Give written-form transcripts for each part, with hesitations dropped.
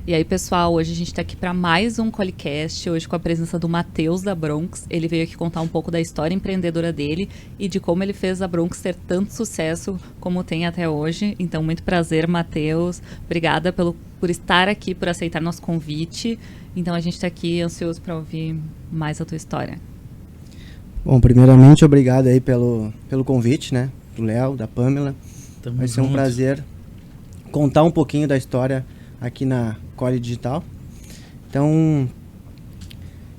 E aí, pessoal, hoje a gente tá aqui para mais um Qualicast, hoje com a presença do Matheus da Bronx. Ele veio aqui contar um pouco da história empreendedora dele e de como ele fez a Bronx ter tanto sucesso como tem até hoje. Então, muito prazer, Matheus. Obrigada por estar aqui, por aceitar nosso convite. Então, a gente tá aqui ansioso para ouvir mais a tua história. Bom, primeiramente, obrigado aí pelo convite, né? Do Léo, da Pamela. Vai ser um prazer contar um pouquinho da história aqui na Quali Digital. Então,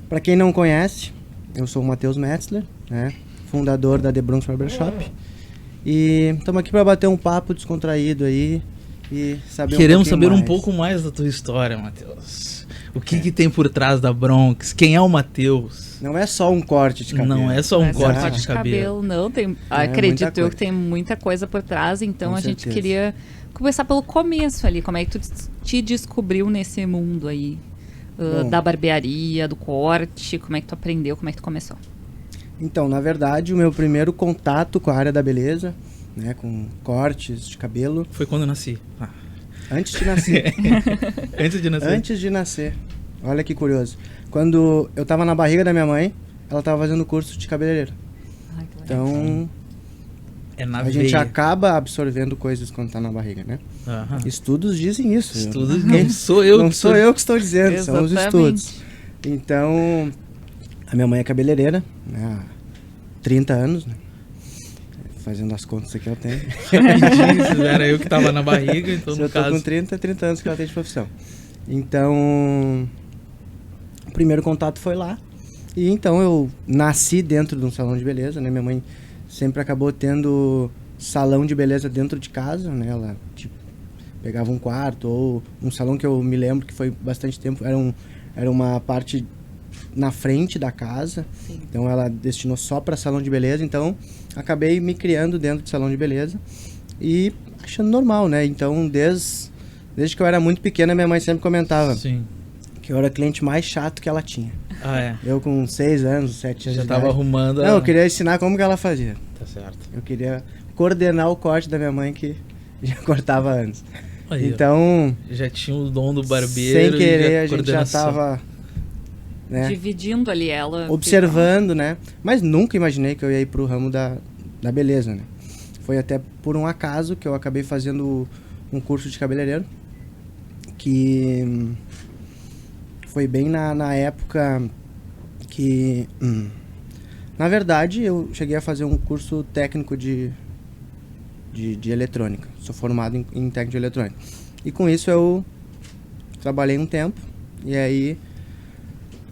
para quem não conhece, eu sou o Matheus Metzler, né? Fundador da The Bronx Barbershop. E estamos aqui para bater um papo descontraído aí e saber Queremos um saber mais. um pouco mais da tua história, Matheus. O que tem por trás da Bronx? Quem é o Matheus? Não é só um corte de cabelo. Não é só um corte de cabelo. Não, tem, acredito eu que tem muita coisa por trás. Então, a gente queria começar pelo começo ali. Como é que tu te descobriu nesse mundo aí? Da barbearia, do corte? Como é que tu aprendeu? Como é que tu começou? Então, na verdade, o meu primeiro contato com a área da beleza, né, com cortes de cabelo... Foi quando eu nasci. Antes de nascer. Antes de nascer? Antes de nascer. Olha que curioso. Quando eu tava na barriga da minha mãe, ela tava fazendo curso de cabeleireiro. Ai, que legal. Então, a gente acaba absorvendo coisas quando tá na barriga, né? Uhum. Estudos dizem isso. Estudos não sou eu. Não sou eu que estou dizendo, Exatamente. São os estudos. Então, a minha mãe é cabeleireira, né? Há 30 anos, né? Fazendo as contas aqui eu tenho. Era eu que tava na barriga, então Se no eu tô caso... com 30 anos que ela tem de profissão. Então, o primeiro contato foi lá. E então eu nasci dentro de um salão de beleza, né? Minha mãe sempre acabou tendo salão de beleza dentro de casa, né? Ela tipo, pegava um quarto ou um salão que eu me lembro que foi bastante tempo, era uma parte na frente da casa. Sim. Então ela destinou só para salão de beleza, então acabei me criando dentro de salão de beleza e achando normal, né? Então desde que eu era muito pequena, minha mãe sempre comentava Sim. que eu era o cliente mais chato que ela tinha. Ah, é? Eu com 6 anos, 7 anos Já de tava idade. arrumando Não, eu queria ensinar como que ela fazia. Tá certo. Eu queria coordenar o corte da minha mãe que já cortava antes. Aí, então... já tinha o dom do barbeiro. Sem querer, a gente já tava... né, dividindo ali ela. observando, né? Mas nunca imaginei que eu ia ir pro ramo da beleza, né? Foi até por um acaso que eu acabei fazendo um curso de cabeleireiro. Que foi bem na época que... na verdade, eu cheguei a fazer um curso técnico de eletrônica. Sou formado em técnico de eletrônica. E com isso eu trabalhei um tempo. E aí...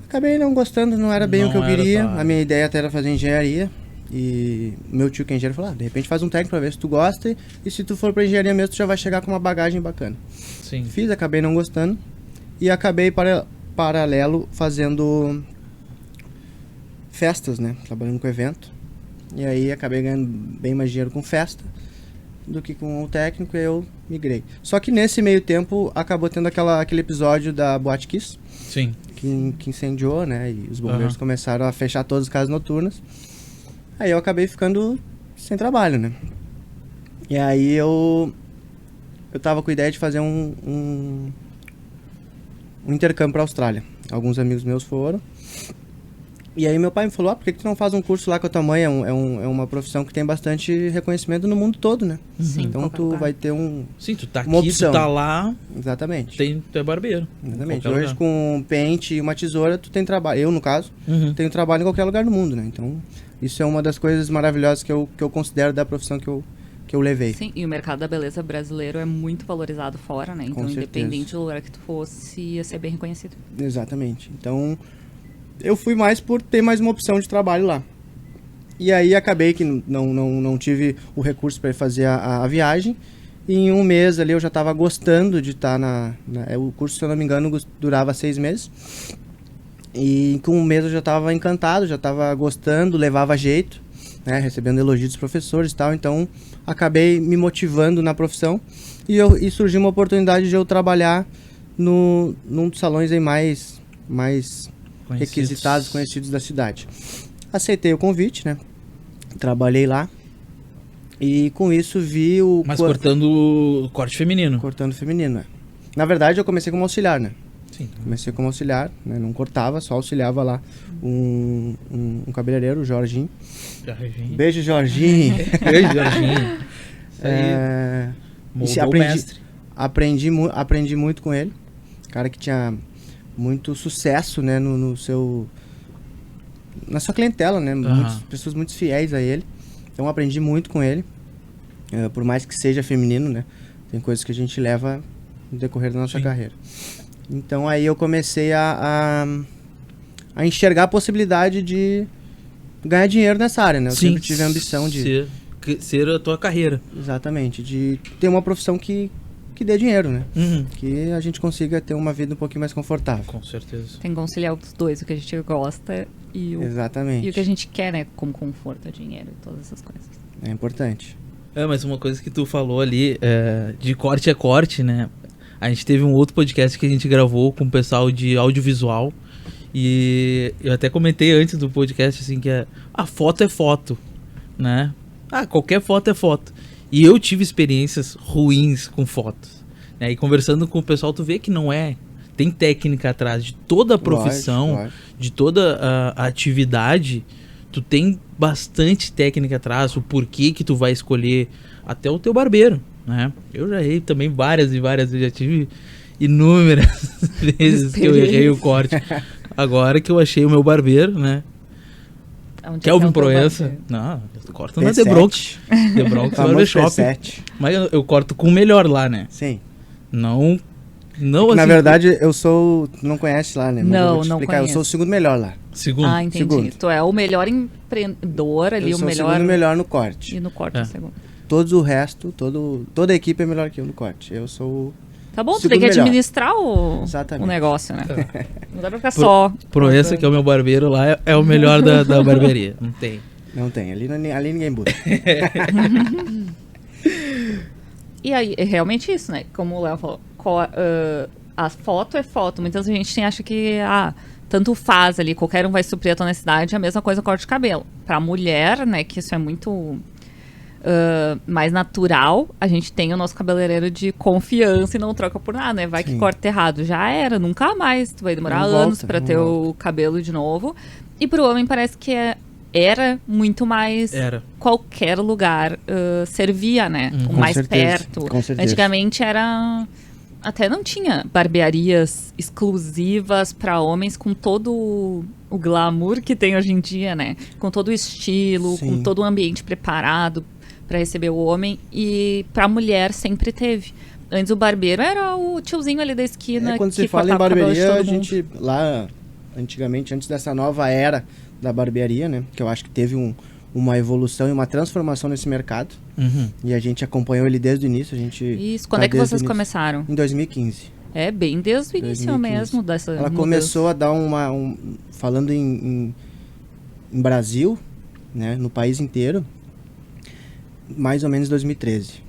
acabei não gostando, não era bem o que eu queria. A minha ideia até era fazer engenharia. E meu tio que é engenheiro falou, de repente faz um técnico pra ver se tu gosta. E se tu for pra engenharia mesmo, tu já vai chegar com uma bagagem bacana. Sim. Fiz, acabei não gostando. E acabei paralelo fazendo festas, né? Trabalhando com evento. E aí acabei ganhando bem mais dinheiro com festa do que com o técnico, e eu migrei. Só que nesse meio tempo acabou tendo aquele episódio da Boate Kiss. Sim. Que incendiou, né? E os bombeiros começaram a fechar todas as casas noturnas. Aí eu acabei ficando sem trabalho, né? E aí eu tava com a ideia de fazer um intercâmbio pra Austrália. Alguns amigos meus foram. E aí meu pai me falou, por que tu não faz um curso lá com a tua mãe? É uma profissão que tem bastante reconhecimento no mundo todo, né? Sim, então tu vai ter Sim, tu tá uma aqui, opção. Tu tá lá. Exatamente. Tu é barbeiro. Exatamente. Hoje com um pente e uma tesoura tu tem trabalho. Eu, no caso, tenho trabalho em qualquer lugar do mundo, né? Então isso é uma das coisas maravilhosas que eu considero da profissão que eu levei. Sim, e o mercado da beleza brasileiro é muito valorizado fora, né? Então, independente do lugar que tu fosse, ia ser bem reconhecido. Exatamente. Então, eu fui mais por ter mais uma opção de trabalho lá. E aí acabei que não tive o recurso para fazer a viagem. E em um mês ali eu já estava gostando de estar o curso, se eu não me engano, durava 6 meses. E com um mês eu já estava encantado, já estava gostando, levava jeito, né, recebendo elogios dos professores e tal. Então acabei me motivando na profissão e surgiu uma oportunidade de eu trabalhar num dos salões aí mais requisitados, conhecidos da cidade. Aceitei o convite, né? Trabalhei lá e com isso vi o... Mas cortando o corte feminino. Cortando feminino, é. Na verdade, eu comecei como auxiliar, né? Sim. Comecei como auxiliar, né? Não cortava, só auxiliava lá um cabeleireiro, o Jorginho. Jorginho. Beijo, Jorginho. Beijo, Jorginho. Isso aí. E se Moldou o mestre. aprendi muito com ele. Cara que tinha muito sucesso, né, na sua clientela, né? Pessoas muito fiéis a ele. Então aprendi muito com ele. Por mais que seja feminino, né? Tem coisas que a gente leva no decorrer da nossa carreira. Então aí eu comecei a enxergar a possibilidade de ganhar dinheiro nessa área, né? Eu sempre tive a ambição de ser a tua carreira. Exatamente, de ter uma profissão que dê dinheiro, né? Uhum. Que a gente consiga ter uma vida um pouquinho mais confortável. Com certeza. Tem que conciliar os dois, o que a gente gosta e Exatamente. E o que a gente quer, né? Como conforto, dinheiro e todas essas coisas. É importante. Mas uma coisa que tu falou ali, de corte a corte, né? A gente teve um outro podcast que a gente gravou com o pessoal de audiovisual. E eu até comentei antes do podcast, assim, que a foto é foto, né? Qualquer foto é foto. E eu tive experiências ruins com fotos, né? E conversando com o pessoal, tu vê que não é. Tem técnica atrás de toda a profissão, Lógico. de toda a atividade. Tu tem bastante técnica atrás, o porquê que tu vai escolher até o teu barbeiro, né? Eu já errei também várias e várias vezes, já tive inúmeras vezes que eu errei o corte. Agora que eu achei o meu barbeiro, né? Kelvin Proença. Não, eu corto na The Bronx. The Bronx Barbershop. Mas eu corto com o melhor lá, né? Sim. Não assim, na verdade, eu sou... Tu não conhece lá, né? Mas não, eu vou te não explicar. conheço. Eu sou o segundo melhor lá. Segundo? Entendi. Segundo. Tu é o melhor empreendedor ali, eu sou o segundo melhor no corte. E no corte, o segundo. Todos o resto, toda a equipe é melhor que eu no corte. Eu sou Tá bom, tu tem que administrar o negócio, né? Não dá pra ficar só... Proença, que é o meu barbeiro lá, é o melhor da barbearia. Não tem. Não tem, ali ninguém busca. E aí, é realmente isso, né? Como o Léo falou, a foto é foto. Muita gente acha que, tanto faz ali, qualquer um vai suprir a tua necessidade, é a mesma coisa corte de cabelo. Pra mulher, né, que isso é muito mais natural, a gente tem o nosso cabeleireiro de confiança e não troca por nada, né? Vai que corta errado, já era, nunca mais. Tu vai demorar anos pra ter o cabelo de novo. E pro homem parece que era muito mais... Qualquer lugar servia, né? O mais perto. Com certeza. Antigamente era... Até não tinha barbearias exclusivas para homens com todo o glamour que tem hoje em dia, né? Com todo o estilo, com todo o ambiente preparado para receber o homem. E para mulher sempre teve. Antes o barbeiro era o tiozinho ali da esquina. Quando se fala em barbearia, a gente lá, antigamente, antes dessa nova era da barbearia, né? Que eu acho que teve uma evolução e uma transformação nesse mercado. Uhum. E a gente acompanhou ele desde o início. Isso, quando é que vocês começaram? Em 2015. É, bem desde o início 2015. Mesmo dessa Ela começou a dar falando em Brasil, né, no país inteiro, mais ou menos 2013.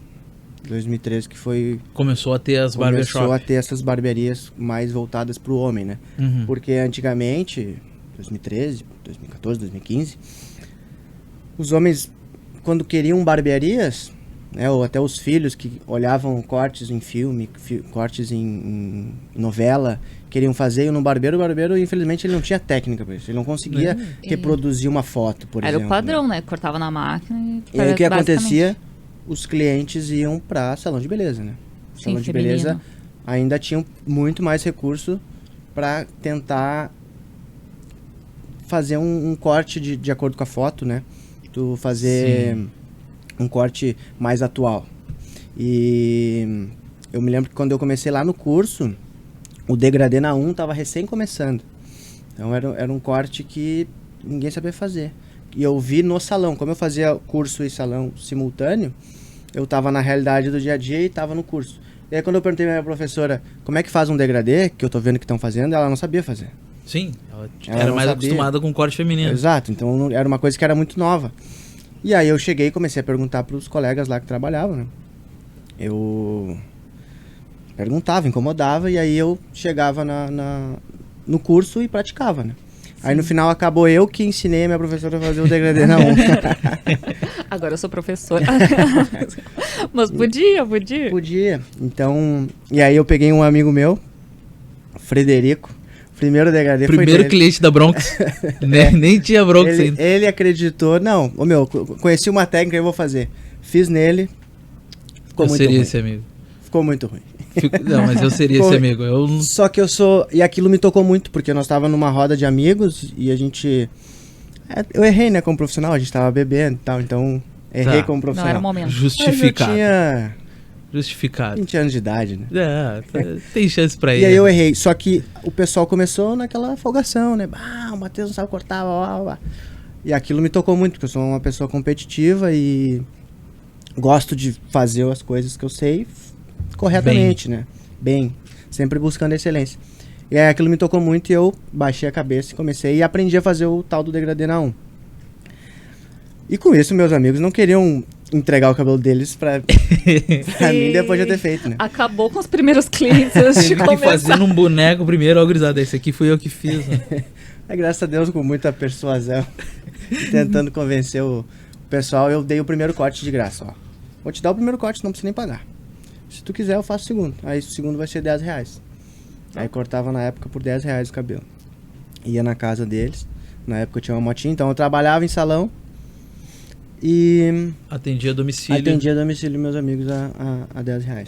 2013 que foi... Começou a ter as barbershops. Começou a ter essas barbearias mais voltadas para o homem, né? Uhum. Porque antigamente, 2013, 2014, 2015, os homens, quando queriam barbearias, né, ou até os filhos que olhavam cortes em filme, cortes em novela, queriam fazer, e no barbeiro, o barbeiro, infelizmente, ele não tinha técnica para isso. Ele não conseguia reproduzir uma foto, por exemplo. Era o padrão, né? Cortava na máquina e aí o que acontecia? Os clientes iam para salão de beleza, né? Salão de beleza ainda tinham muito mais recurso para tentar fazer um corte de acordo com a foto, né? Tu fazer um corte mais atual. E eu me lembro que quando eu comecei lá no curso, o degradê na 1 estava recém começando. Então era um corte que ninguém sabia fazer. E eu vi no salão, como eu fazia curso e salão simultâneo, eu estava na realidade do dia a dia e estava no curso. E aí quando eu perguntei à minha professora como é que faz um degradê, que eu tô vendo que estão fazendo, ela não sabia fazer. Sim, ela era mais acostumada com corte feminino. Exato, então era uma coisa que era muito nova. E aí eu cheguei e comecei a perguntar para os colegas lá que trabalhavam, né? Eu perguntava, incomodava, e aí eu chegava no curso e praticava, né? Aí no final acabou eu que ensinei a minha professora a fazer o degradê na 1. Agora eu sou professora. Mas podia. Podia. Então, e aí eu peguei um amigo meu, Frederico. Primeiro degradê foi Primeiro dele. cliente da Bronx. Nem tinha Bronx ainda. Ele acreditou, não, conheci uma técnica que eu vou fazer. Fiz nele, ficou Eu muito seria ruim. esse amigo. Ficou muito ruim. Não, mas eu seria esse amigo. Só que e aquilo me tocou muito, porque nós estávamos numa roda de amigos e a gente... Eu errei, né, como profissional, a gente tava bebendo e tal, então errei como Não profissional. era o momento. Justificado. Mas eu tinha Justificado. 20 anos de idade, né? Tem chance pra ele. E aí eu errei, só que o pessoal começou naquela folgação, né? O Matheus não sabe cortar, blá, blá, blá. E aquilo me tocou muito, porque eu sou uma pessoa competitiva e gosto de fazer as coisas que eu sei corretamente, né? Bem, sempre buscando excelência. E aí aquilo me tocou muito e eu baixei a cabeça e comecei e aprendi a fazer o tal do degradê na 1. E com isso, meus amigos não queriam entregar o cabelo deles pra mim depois de eu ter feito, né? Acabou com os primeiros clientes antes de Tive que começar. fazer um boneco primeiro, ó, gurizada. Esse aqui fui eu que fiz. Né? Aí, graças a Deus, com muita persuasão, tentando convencer o pessoal, eu dei o primeiro corte de graça, ó. Vou te dar o primeiro corte, não precisa nem pagar. Se tu quiser, eu faço o segundo. Aí o segundo vai ser R$10. Aí cortava na época por R$10 o cabelo. Ia na casa deles. Na época eu tinha uma motinha, então eu trabalhava em salão e Atendia a domicílio. atendia a domicílio meus amigos a R$10.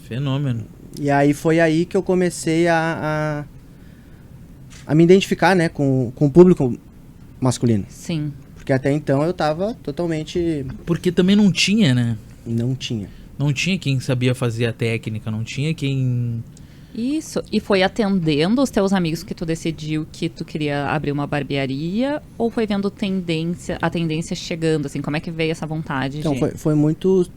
Fenômeno. E aí foi aí que eu comecei a me identificar, né, com o público masculino. Sim. Porque até então eu tava totalmente... Porque também não tinha, né? Não tinha. Não tinha quem sabia fazer a técnica, não tinha quem... Isso. E foi atendendo os teus amigos que tu decidiu que tu queria abrir uma barbearia? Ou foi vendo a tendência chegando, assim? Como é que veio essa vontade? Então foi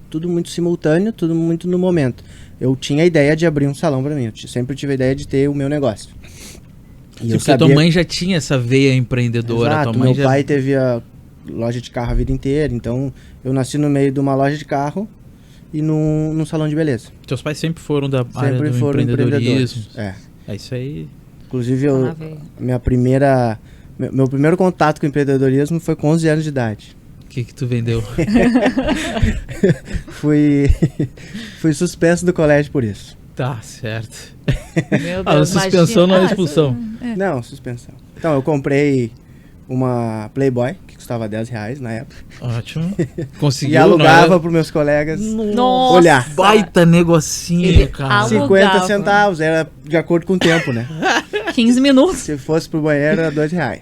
tudo muito simultâneo, tudo muito no momento. Eu tinha a ideia de abrir um salão pra mim. Eu sempre tive a ideia de ter o meu negócio. E Porque tua mãe já tinha essa veia empreendedora. Exato, tua mãe meu pai teve a loja de carro a vida inteira. Então eu nasci no meio de uma loja de carro e num salão de beleza. Teus pais sempre foram da área Sempre do foram empreendedorismo. empreendedores. É. É isso aí. Inclusive, Tá na veia. meu primeiro contato com empreendedorismo foi com 11 anos de idade. O que tu vendeu? Fui suspenso do colégio por isso. Tá, certo. Meu A suspensão não é expulsão. Não, suspensão. Então, eu comprei uma Playboy, que custava R$10 na época. Ótimo. Conseguiu, E alugava não é? pros meus colegas Nossa! olhar. Baita negocinho, Ele cara. alugava. 50 centavos, era de acordo com o tempo, né? 15 minutos. Se fosse pro banheiro, era R$2.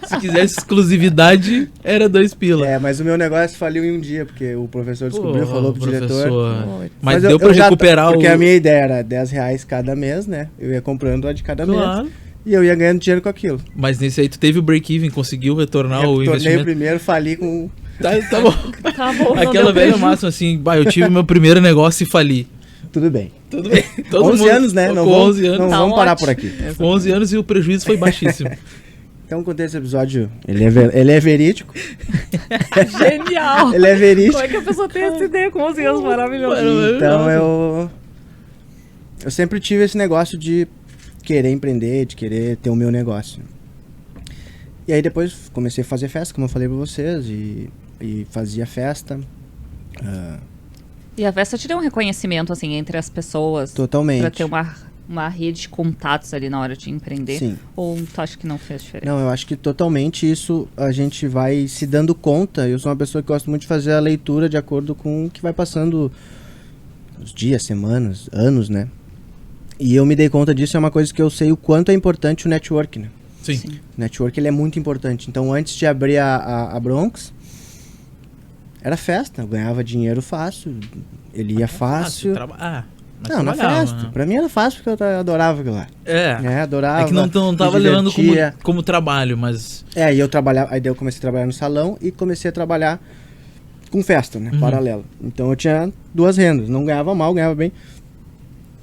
Se quisesse exclusividade, era 2 pila. É, mas o meu negócio faliu em um dia, porque o professor descobriu, Pô, falou pro diretor. Mas eu- deu pra eu já- recuperar Porque o... a minha ideia era R$10 cada mês, né? Eu ia comprando a de cada mês. Claro. E eu ia ganhando dinheiro com aquilo. Mas nesse aí tu teve o break-even, conseguiu retornar o Tornei o investimento. primeiro, fali com... Tá bom. Tá bom, não Aquela deu velha prejuízo. máxima assim, eu tive meu primeiro negócio e fali. Tudo bem. Tudo bem. 11 anos, né? Não com vamos, 11 anos. não Tá vamos parar ótimo. por aqui. Com 11 anos e o prejuízo foi baixíssimo. Então, contei esse episódio. Ele é verídico. Genial! Ele é verídico. Como é que a pessoa tem essa ideia com 11 anos? Maravilhoso. Então, eu sempre tive esse negócio de querer empreender, de querer ter o meu negócio. E aí depois comecei a fazer festa, como eu falei pra vocês, e fazia festa. E a festa te deu um reconhecimento, assim, entre as pessoas? Totalmente. Pra ter uma rede de contatos ali na hora de empreender? Sim. Ou tu acha que não fez diferença? Não, eu acho que totalmente isso a gente vai se dando conta. Eu sou uma pessoa que gosta muito de fazer a leitura de acordo com o que vai passando os dias, semanas, anos, né? E eu me dei conta disso, é uma coisa que eu sei o quanto é importante o network, né? Sim. O network, ele é muito importante. Então, antes de abrir a Bronx, era festa. Eu ganhava dinheiro fácil, ele ia fácil. Mas Não, na trabalhava, festa. né? Pra mim era fácil, porque eu adorava aquilo lá. Adorava. É que não tava me levando divertia. como trabalho, mas... E eu trabalhava, aí daí eu comecei a trabalhar no salão e comecei a trabalhar com festa, né, paralelo. Então eu tinha 2 rendas, não ganhava mal, ganhava bem.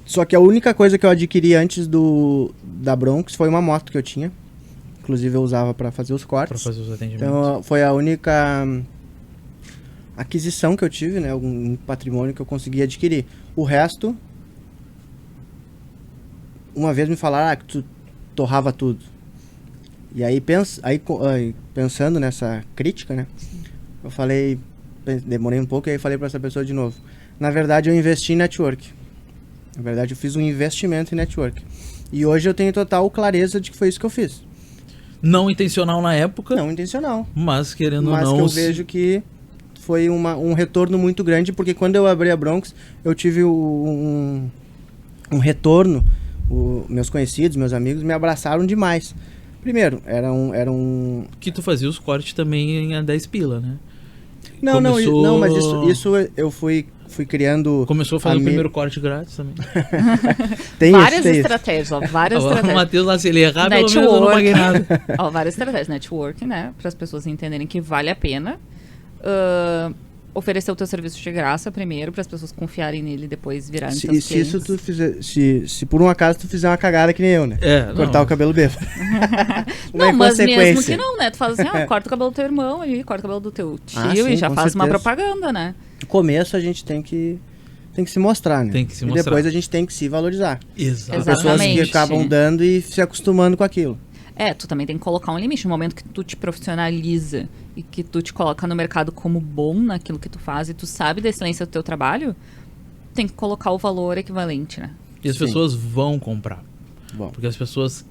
Só que a única coisa que eu adquiri antes da Bronx foi uma moto que eu tinha. Inclusive eu usava pra fazer os Pra cortes. fazer os atendimentos. Então foi a única aquisição que eu tive, né, algum patrimônio que eu consegui adquirir. O resto, uma vez me falaram que torrava tudo. E aí, pensando nessa crítica, né? Eu falei, demorei um pouco e aí falei para essa pessoa de novo. Na verdade, eu investi em network. Na verdade, eu fiz um investimento em network. E hoje eu tenho total clareza de que foi isso que eu fiz. Não intencional na época. Não intencional. Mas querendo ou não... Mas que eu vejo que foi um retorno muito grande, porque quando eu abri a Bronx, eu tive um retorno. Meus conhecidos, meus amigos me abraçaram demais. Primeiro, era um... Que tu fazia os cortes também a 10 pila, né? Não, mas isso eu fui criando... Começou a fazer o primeiro corte grátis também. Várias estratégias, ó. Várias estratégias. O Matheus lá, se ele errar, pelo menos eu não paguei nada. Ó, várias estratégias. Networking, né? Para as pessoas entenderem que vale a pena. Oferecer o teu serviço de graça primeiro, para as pessoas confiarem nele e depois virarem teus clientes. Se isso tu fizer... Se por um acaso tu fizer uma cagada que nem eu, né? Cortar o cabelo bêbado. Não, mas mesmo que não, né? Tu faz assim, corta o cabelo do teu irmão ali, corta o cabelo do teu tio e já faz uma propaganda, né? No começo a gente tem que se mostrar, né? Tem que se mostrar. E depois a gente tem que se valorizar. Exatamente. As pessoas que acabam dando e se acostumando com aquilo. Tu também tem que colocar um limite. No momento que tu te profissionaliza e que tu te coloca no mercado como bom naquilo que tu faz e tu sabe da excelência do teu trabalho, tem que colocar o valor equivalente, né? E as pessoas vão comprar. Bom. Porque as pessoas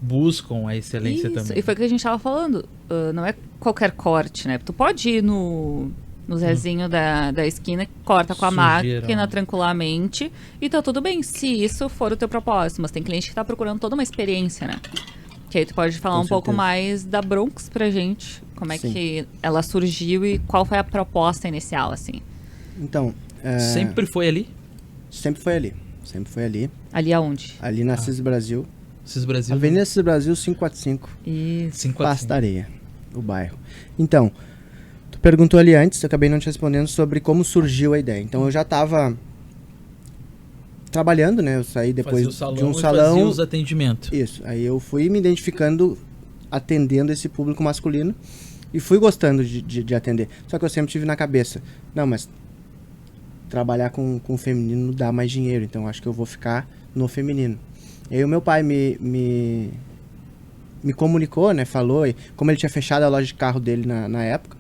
buscam a excelência também. E foi o que a gente tava falando. Não é qualquer corte, né? Tu pode ir no Zezinho da esquina, corta com a máquina tranquilamente e tá tudo bem, se isso for o teu propósito. Mas tem cliente que tá procurando toda uma experiência, né? Que aí tu pode falar pouco mais da Bronx pra gente. Como é que ela surgiu e qual foi a proposta inicial, assim? Então... Sempre foi ali? Sempre foi ali. Sempre foi ali. Ali aonde? Ali na CIS Brasil. CIS Brasil? Avenida CIS Brasil 545. Isso. Pasta Areia, o bairro. Então... Tu perguntou ali antes, eu acabei não te respondendo sobre como surgiu a ideia. Então eu já estava trabalhando, né? Eu saí depois de um salão. Fazia os atendimentos. Isso. Aí eu fui me identificando, atendendo esse público masculino e fui gostando de atender. Só que eu sempre tive na cabeça, não, mas trabalhar com o feminino dá mais dinheiro, então acho que eu vou ficar no feminino. E aí o meu pai me comunicou, né? Falou, e como ele tinha fechado a loja de carro dele na época,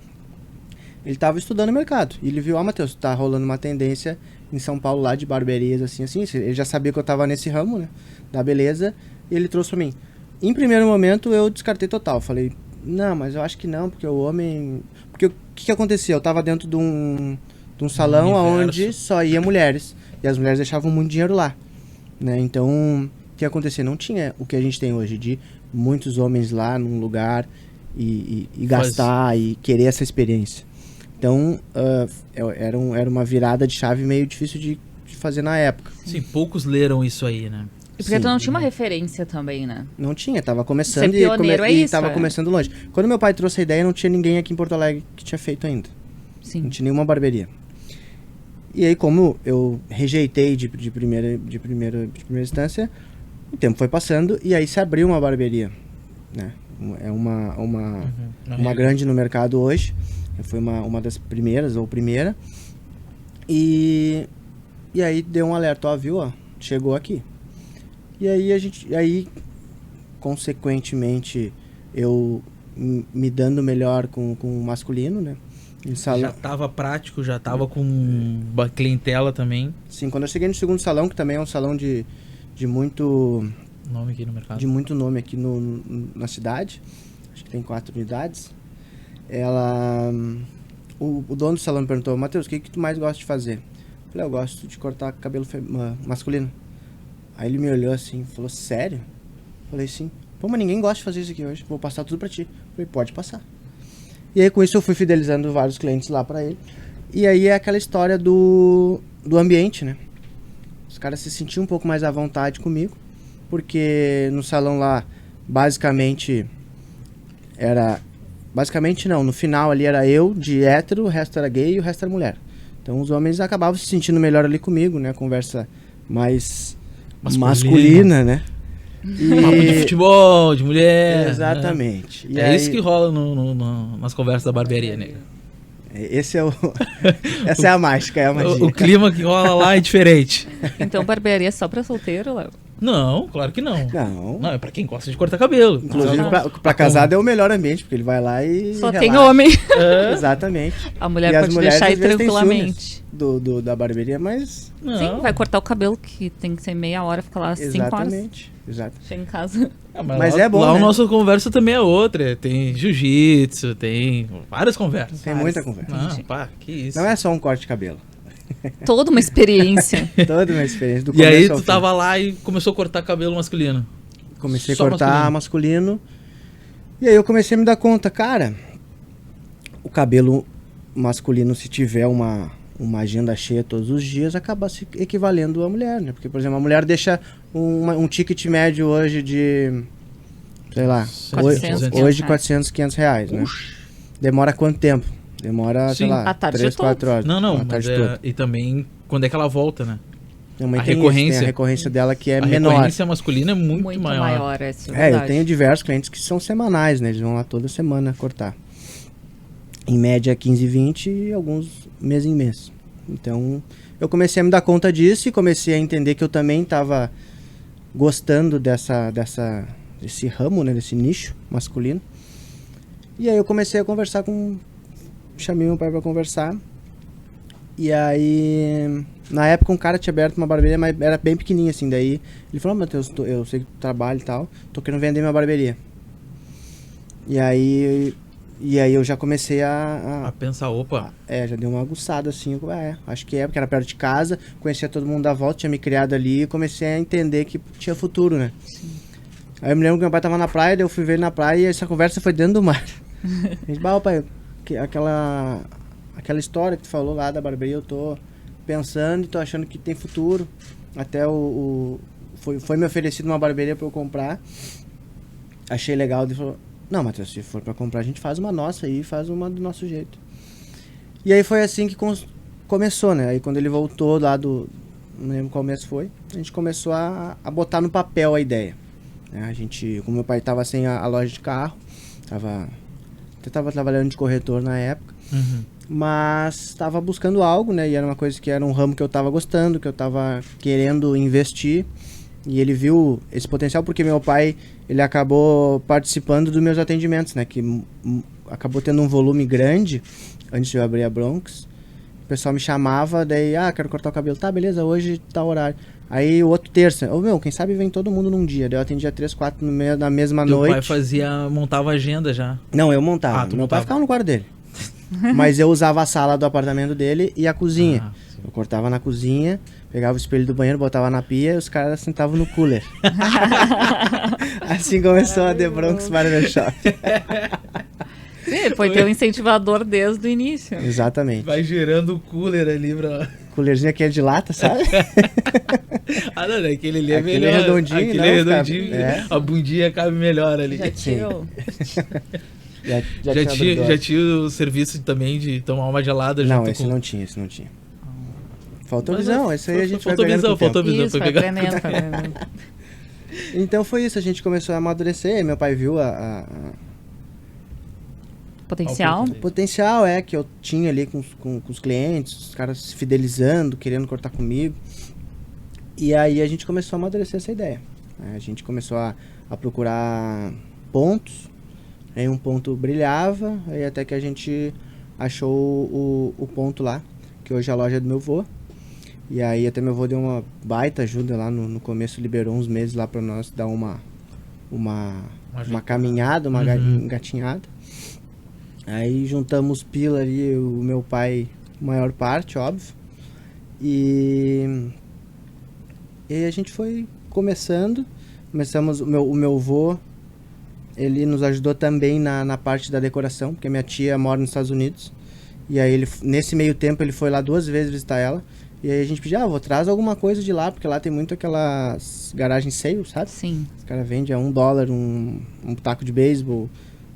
ele estava estudando o mercado. E ele viu, Matheus, tá rolando uma tendência em São Paulo lá de barbearias, assim. Ele já sabia que eu estava nesse ramo, né? Da beleza. E ele trouxe para mim. Em primeiro momento, eu descartei total. Falei, não, mas eu acho que não, porque o homem... Porque o que acontecia? Eu estava dentro de um salão onde só ia mulheres. E as mulheres deixavam muito dinheiro lá, né? Então, o que acontecia? Não tinha o que a gente tem hoje, de muitos homens lá num lugar e gastar e querer essa experiência. Então, era uma virada de chave meio difícil de fazer na época. Sim, poucos leram isso aí, né? E porque tu não tinha uma referência também, né? Não tinha, tava começando e começando longe. Quando meu pai trouxe a ideia, não tinha ninguém aqui em Porto Alegre que tinha feito ainda. Sim. Não tinha nenhuma barbearia. E aí, como eu rejeitei de primeira instância, o tempo foi passando e aí se abriu uma barbearia, né? É uma grande no mercado hoje. Foi uma das primeiras, ou primeira. E aí deu um alerta, viu, chegou aqui. E aí, consequentemente, eu me dando melhor com o masculino, né? Já tava prático, já tava com uma clientela também. Sim, quando eu cheguei no segundo salão, que também é um salão de muito... nome aqui no mercado. De muito nome aqui na cidade. Acho que tem 4 unidades. O dono do salão me perguntou, Matheus, o que tu mais gosta de fazer? Eu falei, eu gosto de cortar cabelo masculino. Aí ele me olhou assim, falou, sério? Eu falei, sim. Pô, mas ninguém gosta de fazer isso aqui hoje, vou passar tudo pra ti. Eu falei, pode passar. E aí com isso eu fui fidelizando vários clientes lá pra ele. E aí é aquela história do ambiente, né? Os caras se sentiam um pouco mais à vontade comigo, porque no salão lá, basicamente não, no final ali era eu de hétero, o resto era gay e o resto era mulher. Então os homens acabavam se sentindo melhor ali comigo, né? Conversa mais masculina, né? Papo de futebol, de mulher. Exatamente. Né? É isso que rola nas conversas da barbearia, né? Essa é a mágica, é a magia. O clima que rola lá é diferente. Então barbearia é só pra solteiro, Léo? Não, claro que não. Não. Não, é pra quem gosta de cortar cabelo. Inclusive, Não. pra casado é o melhor ambiente, porque ele vai lá e Só relaxa. tem homem. É. Exatamente. A mulher E as pode mulheres, deixar às ir vezes, têm tranquilamente. da barbearia, mas... Não. Sim, vai cortar o cabelo, que tem que ser meia hora, fica lá 5 horas. Exatamente. Exato. Chega em casa. Ah, Mas lá, é bom, lá né? a nossa conversa também é outra. Tem jiu-jitsu, tem várias conversas. Tem muita conversa. Ah, Entendi. pá, que isso. Não é só um corte de cabelo. Toda uma experiência. Toda uma experiência do E aí começo ao tu fim. tava lá e começou a cortar cabelo masculino. Comecei a Só cortar masculino. E aí eu comecei a me dar conta, cara, o cabelo masculino, se tiver uma agenda cheia todos os dias, acaba se equivalendo à mulher, né? Porque, por exemplo, a mulher deixa um ticket médio hoje de, sei lá, 400, hoje 500 400, 500 reais, né? Demora quanto tempo? Demora, sei Sim. lá, A tarde 3, toda. 4 horas. Não, a mas tarde é, toda. e também quando é que ela volta, né? Também a tem isso, recorrência. tem a recorrência dela que é a menor. recorrência masculina é muito, Muito maior. maior, essa é Eu verdade. tenho diversos clientes que são semanais, né? Eles vão lá toda semana cortar. Em média 15, 20 e alguns mês em mês. Então, eu comecei a me dar conta disso e comecei a entender que eu também estava gostando desse ramo, né? Desse nicho masculino. E aí eu comecei a conversar chamei meu pai para conversar. E aí, na época, um cara tinha aberto uma barbearia, mas era bem pequenininha, assim. Daí, ele falou, Matheus, eu sei que tu trabalha e tal, tô querendo vender minha barbearia. E aí eu já comecei A pensar, opa, já dei uma aguçada, assim. Acho que porque era perto de casa, conhecia todo mundo da volta, tinha me criado ali e comecei a entender que tinha futuro, né? Sim. Aí eu me lembro que meu pai tava na praia, daí eu fui ver ele na praia e essa conversa foi dentro do mar. A gente, pai, aquela história que tu falou lá da barbearia, eu tô pensando e tô achando que tem futuro. Até foi me oferecido uma barbearia pra eu comprar. Achei legal. Ele falou, não, Matheus, se for pra comprar, a gente faz uma nossa aí, faz uma do nosso jeito. E aí foi assim que começou, né? Aí quando ele voltou lá não lembro qual mês foi, a gente começou a botar no papel a ideia. A gente, como meu pai tava sem a loja de carro, tava trabalhando de corretor na época, mas estava buscando algo, né? E era uma coisa que era um ramo que eu estava gostando, que eu estava querendo investir. E ele viu esse potencial porque meu pai, ele acabou participando dos meus atendimentos, né? Que acabou tendo um volume grande antes de eu abrir a Bronx. O pessoal me chamava, daí, quero cortar o cabelo. Tá, beleza, hoje tá o horário. Aí o outro terça, quem sabe vem todo mundo num dia. Daí eu atendia 3, 4 na mesma teu noite. pai montava agenda já. Não, eu montava. Tu Meu montava. pai ficava no quarto dele. Mas eu usava a sala do apartamento dele e a cozinha. Sim. Eu cortava na cozinha, pegava o espelho do banheiro, botava na pia e os caras sentavam no cooler. Assim começou a The Bronx Barbershop. Sim, foi teu incentivador desde o início. Exatamente. Vai gerando o cooler ali pra... Coolerzinho aqui é de lata, sabe? não, aquele ali é Aquele melhor. redondinho, Aquele não, é redondinho, fica- a bundinha cabe melhor ali. Já tirou. Já tinha o serviço também de tomar uma gelada Não, junto esse com... não tinha, Faltou Mas visão, esse aí a gente faltou vai pegando visão, com o tempo. faltou visão. Isso, foi vai pegar- aprendendo, vai aprendendo. Então foi isso, a gente começou a amadurecer, aí meu pai viu Potencial. o potencial que eu tinha ali com os clientes, os caras se fidelizando, querendo cortar comigo. E aí a gente começou a amadurecer essa ideia. A gente começou a procurar pontos, aí um ponto brilhava, aí até que a gente achou o ponto lá, que hoje é a loja é do meu avô. E aí até meu avô deu uma baita ajuda lá no começo, liberou uns meses lá pra nós dar uma caminhada, uma engatinhada. Aí juntamos pila ali, o meu pai, maior parte, óbvio. E aí a gente foi começamos, o meu avô, ele nos ajudou também na parte da decoração, porque minha tia mora nos Estados Unidos. E aí nesse meio tempo ele foi lá 2 vezes visitar ela. E aí a gente pediu, vou trazer alguma coisa de lá, porque lá tem muito aquelas garagens sales, sabe? Sim. Os caras vendem a $1 um taco de beisebol,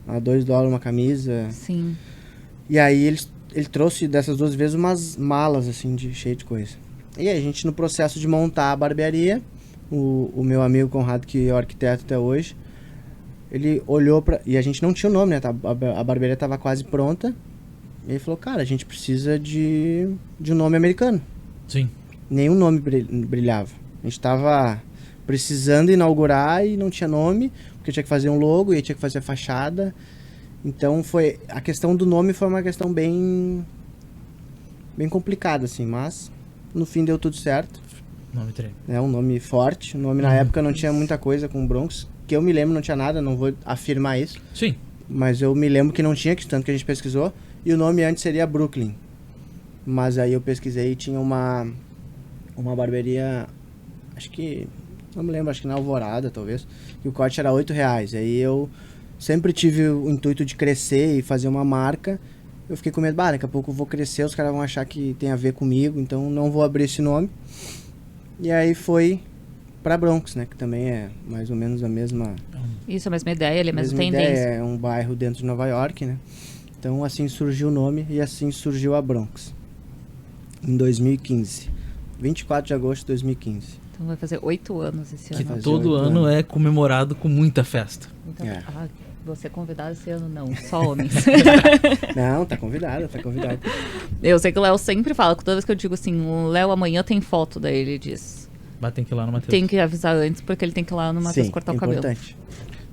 a $2 uma camisa. Sim. E aí ele trouxe dessas 2 vezes umas malas, assim, cheio de coisa. E aí a gente, no processo de montar a barbearia, o meu amigo Conrado, que é o arquiteto até hoje, ele olhou e a gente não tinha o nome, né? A barbearia estava quase pronta. E ele falou, cara, a gente precisa de um nome americano. Sim. Nenhum nome brilhava. A gente tava precisando inaugurar e não tinha nome, porque tinha que fazer um logo e tinha que fazer a fachada. Então a questão do nome foi uma questão bem complicada, assim, mas no fim deu tudo certo. Nome treino. É um nome forte, o nome na época não tinha muita coisa com Bronx, que eu me lembro não tinha nada, não vou afirmar isso. Sim. Mas eu me lembro que não tinha, tanto que a gente pesquisou, e o nome antes seria Brooklyn. Mas aí eu pesquisei e tinha uma barbearia, acho que, não me lembro, acho que na Alvorada, talvez, e o corte era R$8. Aí eu sempre tive o intuito de crescer e fazer uma marca. Eu fiquei com medo, daqui a pouco eu vou crescer, os caras vão achar que tem a ver comigo, então não vou abrir esse nome. E aí foi pra Bronx, né, que também é mais ou menos a mesma... Isso, a mesma ideia, ele é a mesma mesma tendência. ideia, é um bairro dentro de Nova York, né. Então assim surgiu o nome e assim surgiu a Bronx. Em 2015. 24 de agosto de 2015. Então vai fazer 8 anos esse Que ano. todo 8 ano anos. é comemorado com muita festa. Então, É. você é convidado esse ano? Não, só homens. Não, tá convidado. Eu sei que o Léo sempre fala, toda vez que eu digo assim, o Léo amanhã tem foto, daí ele diz, Mas tem que ir lá no Matheus. tem que avisar antes, porque ele tem que ir lá no Matheus Sim, cortar é o cabelo. importante.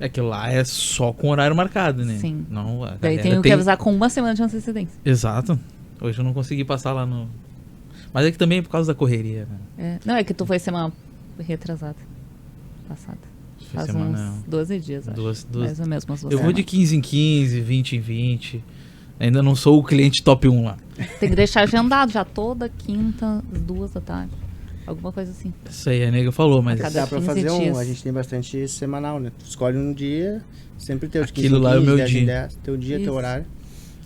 É que lá é só com horário marcado, né? Sim. Não, a Daí galera tem que avisar com uma semana de antecedência. Exato. Hoje eu não consegui passar lá no... Mas é que também é por causa da correria, né? Não, é que tu foi semana retrasada. Passada. Faz semana- uns 12 dias, acho. Duas- Mais ou menos umas 2 Eu vou de 15 em 15, 20 em 20. Ainda não sou o cliente top 1 lá. Tem que deixar agendado já toda quinta, às 2 da tarde. Alguma coisa assim. Isso aí a nega falou, mas A cada Dá pra 15 fazer dias. a gente tem bastante semanal, né? Tu escolhe um dia, sempre tem os 15 Aquilo lá é o meu 10 em dia. 10, teu dia, Isso. teu horário.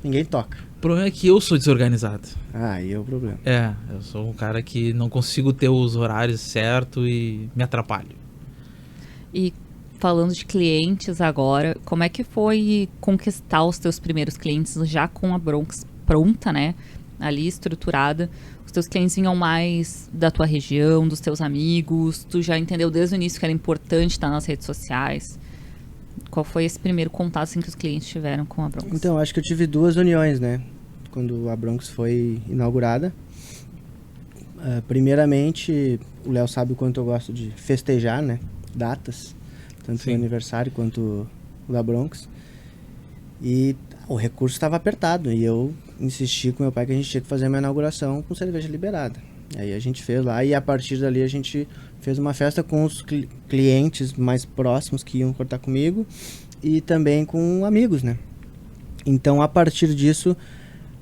Ninguém toca. o problema é que eu sou desorganizado. Aí é o problema. Eu sou um cara que não consigo ter os horários certos e me atrapalho. E falando de clientes agora, como é que foi conquistar os teus primeiros clientes já com a Bronx pronta, né? Ali estruturada. Os teus clientes vinham mais da tua região, dos teus amigos. Tu já entendeu desde o início que era importante estar nas redes sociais. Qual foi esse primeiro contato assim, que os clientes tiveram com a Bronx? Então, acho que eu tive 2 uniões, né? Quando a Bronx foi inaugurada. Primeiramente, o Léo sabe o quanto eu gosto de festejar, né? Datas. Tanto Sim. o aniversário quanto o da Bronx. E o recurso estava apertado. E eu insisti com meu pai que a gente tinha que fazer uma inauguração com cerveja liberada. Aí a gente fez lá e a partir dali a gente fez uma festa com os clientes mais próximos que iam cortar comigo e também com amigos, né? Então a partir disso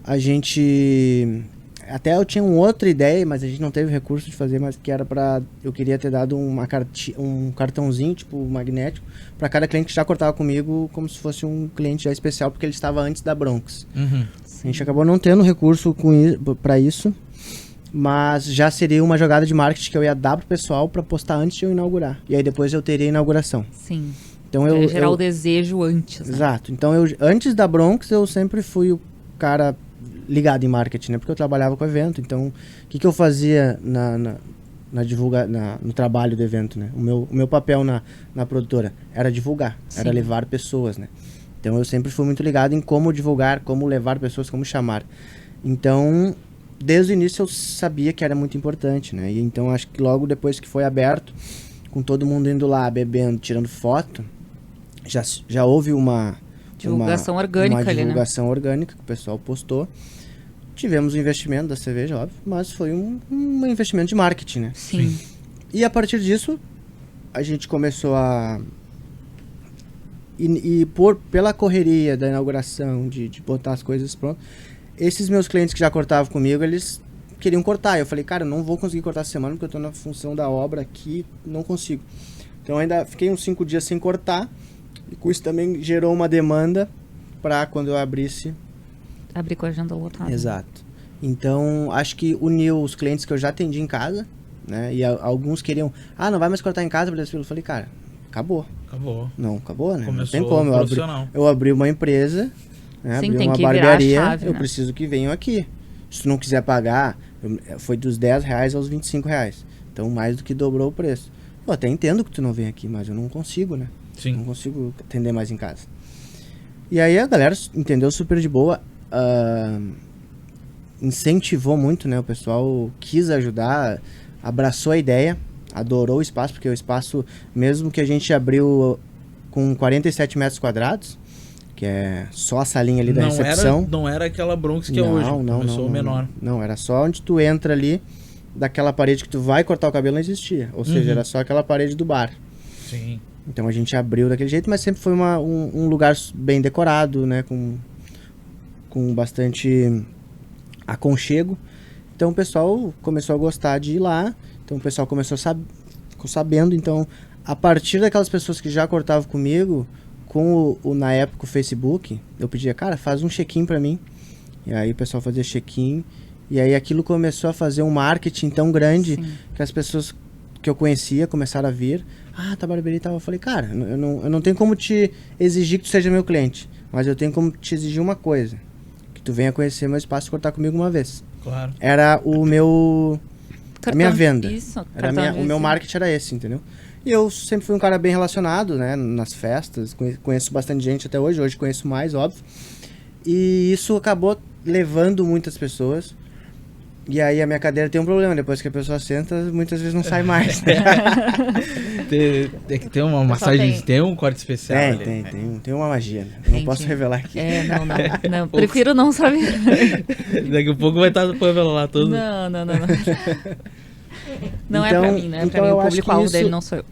a gente... Até eu tinha uma outra ideia, mas a gente não teve recurso de fazer, mas que era pra... Eu queria ter dado um cartãozinho, tipo magnético, pra cada cliente que já cortava comigo, como se fosse um cliente já especial, porque ele estava antes da Bronx. Uhum. A gente acabou não tendo recurso pra isso, mas já seria uma jogada de marketing que eu ia dar pro pessoal pra postar antes de eu inaugurar. E aí depois eu teria a inauguração. Sim. Então Pra gerar o desejo antes, né? Exato. Então antes da Bronx eu sempre fui o cara ligado em marketing, né? Porque eu trabalhava com evento. Então o que eu fazia no trabalho do evento, né? O meu papel na produtora era divulgar, era Sim. levar pessoas, né? Então eu sempre fui muito ligado em como divulgar, como levar pessoas, como chamar. Então desde o início eu sabia que era muito importante, né? E então acho que logo depois que foi aberto, com todo mundo indo lá, bebendo, tirando foto, já houve uma Divulgação orgânica ali, né? divulgação orgânica que o pessoal postou. Tivemos o investimento da cerveja, óbvio, mas foi um investimento de marketing, né? Sim. E a partir disso, a gente começou a... pela correria da inauguração, de botar as coisas prontas, esses meus clientes que já cortavam comigo, eles queriam cortar. Eu falei, cara, eu não vou conseguir cortar essa semana porque eu tô na função da obra aqui, não consigo. Então ainda fiquei uns 5 dias sem cortar, e com isso também gerou uma demanda para quando eu abrisse. Abrir com a agenda lotada. Exato. Então, acho que uniu os clientes que eu já atendi em casa, né? E alguns queriam, não vai mais cortar em casa, beleza? Eu falei, cara, acabou. Acabou. Não, acabou, né? Começou não tem como. profissional. Eu abri uma empresa, né? Sim, abri tem uma que virar a barbearia, chave, eu né? preciso que venham aqui. Se tu não quiser pagar, foi dos R$10 aos R$25. Então, mais do que dobrou o preço. Eu até entendo que tu não vem aqui, mas eu não consigo, né? Sim. Não consigo atender mais em casa. E aí a galera entendeu super de boa, incentivou muito, né? O pessoal quis ajudar, abraçou a ideia. adorou o espaço, porque o espaço, mesmo que a gente abriu com 47 metros quadrados, que é só a salinha ali da recepção. Não era aquela Bronx que é hoje, começou menor. Não, era só onde tu entra ali, daquela parede que tu vai cortar o cabelo, não existia. Ou seja, era só aquela parede do bar. Sim. Então a gente abriu daquele jeito, mas sempre foi um lugar bem decorado, né? Com bastante aconchego. Então o pessoal começou a gostar de ir lá. Então o pessoal ficou sabendo. Então, a partir daquelas pessoas que já cortavam comigo, com na época o Facebook, eu pedia, cara, faz um check-in pra mim. E aí o pessoal fazia check-in. E aí aquilo começou a fazer um marketing tão grande que as pessoas que eu conhecia começaram a vir. Ah, tá barbearia e tal. Eu falei, cara, eu não tenho como te exigir que tu seja meu cliente, mas eu tenho como te exigir uma coisa, que tu venha conhecer meu espaço e cortar comigo uma vez. Claro. Era o meu... a minha venda. Isso, o meu marketing era esse, entendeu? E eu sempre fui um cara bem relacionado, né? Nas festas, conheço bastante gente até hoje. Hoje conheço mais, óbvio. E isso acabou levando muitas pessoas. E aí a minha cadeira tem um problema. Depois que a pessoa senta, muitas vezes não sai mais, né? Tem que ter uma massagem, tem um corte especial ali. Tem uma magia, né? Eu não posso revelar aqui. Não, prefiro não saber. Daqui a pouco vai estar o Pamela lá todo. Não. Não então, é pra mim, né? Pra mim o público-alvo dele não sou eu.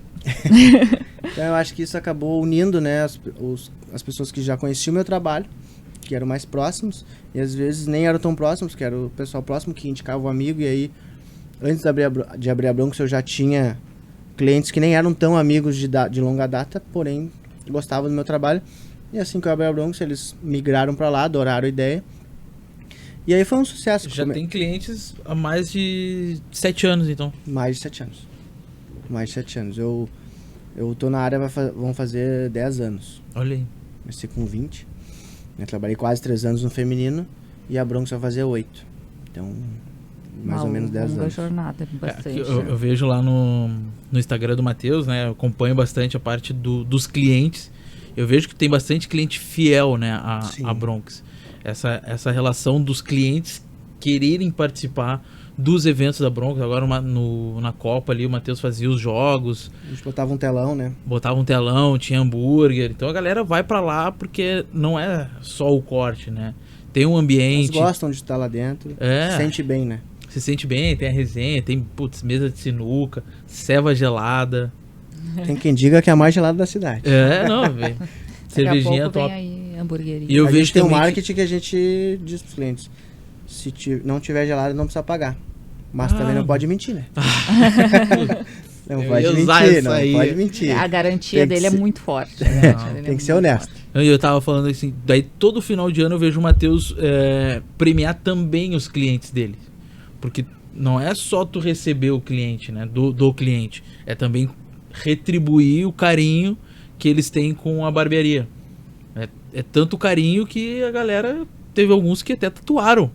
Então eu acho que isso acabou unindo, né, as pessoas que já conheciam o meu trabalho, que eram mais próximos, e às vezes nem eram tão próximos, que era o pessoal próximo que indicava o amigo, e aí, antes de abrir a Bronx, eu já tinha clientes que nem eram tão amigos de longa data, porém gostavam do meu trabalho, e assim que eu abri a Bronx, eles migraram pra lá, adoraram a ideia, e aí foi um sucesso. Já tem clientes há mais de 7 anos, então? Mais de 7 anos. Eu tô na área, vão fazer 10 anos. Olha aí. Comecei com 20. Eu trabalhei quase 3 anos no feminino e a Bronx vai fazer 8. Então, mais ou menos 10 anos. Jornada, bastante. Eu vejo lá no Instagram do Matheus, né? Eu acompanho bastante a parte dos clientes. Eu vejo que tem bastante cliente fiel, né? A Bronx. Essa relação dos clientes quererem participar dos eventos da Bronx. Agora na Copa ali o Matheus fazia os jogos. A gente botava um telão, né? Botava um telão, tinha hambúrguer. Então a galera vai pra lá porque não é só o corte, né? Tem um ambiente. Eles gostam de estar lá dentro. Se sente bem, né? Se sente bem, tem a resenha, tem mesa de sinuca, ceva gelada. Tem quem diga que é a mais gelada da cidade. Velho. Cervejinha top. Vem aí, hamburgueria. E eu vejo tem um marketing que a gente diz pros clientes: se não tiver gelado, não precisa pagar. Mas também não pode mentir, né? Não pode mentir. A garantia dele é muito forte. Tem que ser honesto. Eu tava falando assim, daí todo final de ano eu vejo o Matheus premiar também os clientes dele. Porque não é só tu receber o cliente, né? Do cliente. É também retribuir o carinho que eles têm com a barbearia. É tanto carinho que a galera teve alguns que até tatuaram.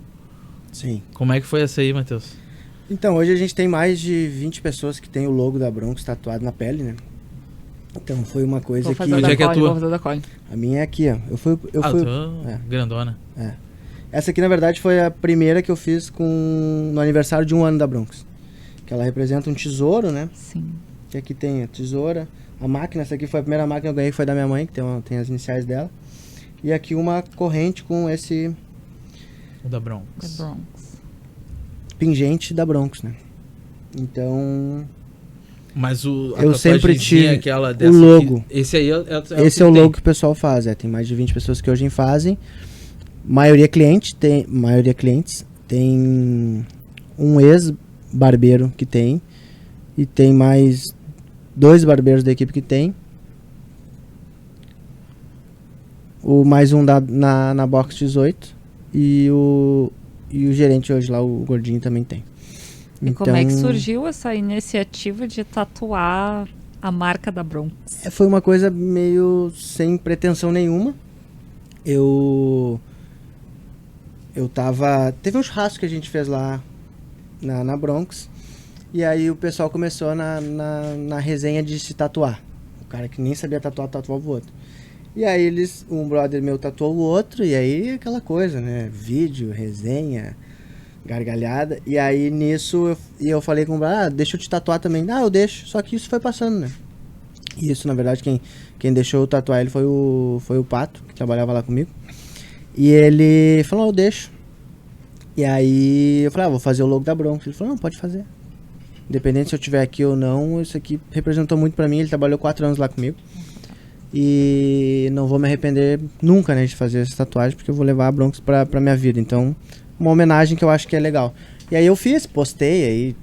Sim. Como é que foi essa aí, Matheus? Então, hoje a gente tem mais de 20 pessoas que tem o logo da Bronx tatuado na pele, né? Então, foi uma coisa vou fazer que... Vou fazer da Cole. A minha é aqui, ó. Eu fui grandona. Essa aqui, na verdade, foi a primeira que eu fiz no aniversário de 1 ano da Bronx. Que ela representa um tesouro, né? Sim. Que aqui tem a tesoura. A máquina, essa aqui foi a primeira máquina que eu ganhei, foi da minha mãe, que tem as iniciais dela. E aqui uma corrente com esse... O da Bronx. Pingente da Bronx, né? Então... Mas eu sempre tive aquela o logo. Esse aí esse é o logo que o pessoal faz. Tem mais de 20 pessoas que hoje fazem. Maioria clientes. Tem um ex-barbeiro que tem. E tem mais 2 barbeiros da equipe que tem. Mais um na Box 18. E o gerente hoje lá, o Gordinho, também tem. E como é que surgiu essa iniciativa de tatuar a marca da Bronx? Foi uma coisa meio sem pretensão nenhuma. Eu teve um churrasco que a gente fez lá na Bronx. E aí o pessoal começou na resenha de se tatuar. O cara que nem sabia tatuava o outro. E aí um brother meu tatuou o outro, e aí aquela coisa, né? Vídeo, resenha, gargalhada. E aí nisso eu falei com o Brad, deixa eu te tatuar também. Eu deixo. Só que isso foi passando, né? E isso, na verdade, quem deixou eu tatuar ele foi o Pato, que trabalhava lá comigo. E ele falou, eu deixo. E aí eu falei, vou fazer o logo da Bronx. Ele falou, não, pode fazer. Independente se eu estiver aqui ou não, isso aqui representou muito pra mim. Ele trabalhou 4 anos lá comigo. E não vou me arrepender nunca, né, de fazer essa tatuagem, porque eu vou levar a Bronx pra minha vida. Então, uma homenagem que eu acho que é legal. E aí eu fiz, postei, aí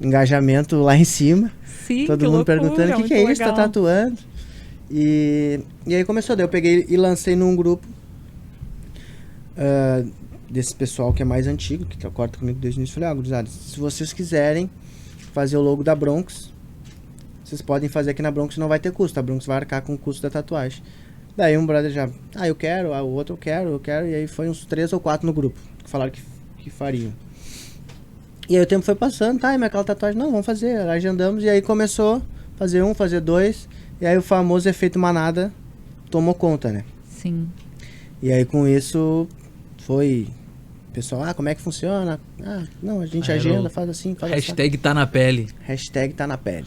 engajamento lá em cima. Sim, todo mundo loucura, perguntando, o que é isso, tá legal. tatuando? E aí começou, daí eu peguei e lancei num grupo desse pessoal que é mais antigo, que corta comigo desde o início. Falei, gurizada, se vocês quiserem fazer o logo da Bronx, vocês podem fazer aqui na Bronx, não vai ter custo, a Bronx vai arcar com o custo da tatuagem. Daí um brother já, eu quero, o outro eu quero, e aí foi uns 3 ou 4 no grupo, que falaram que fariam. E aí o tempo foi passando, e mas aquela tatuagem, não, vamos fazer, agendamos, e aí começou a fazer 1, fazer 2, e aí o famoso efeito manada tomou conta, né? Sim. E aí com isso foi, pessoal, como é que funciona? Não, a gente agenda, faz assim, faz assim. Hashtag tá na pele. Hashtag tá na pele.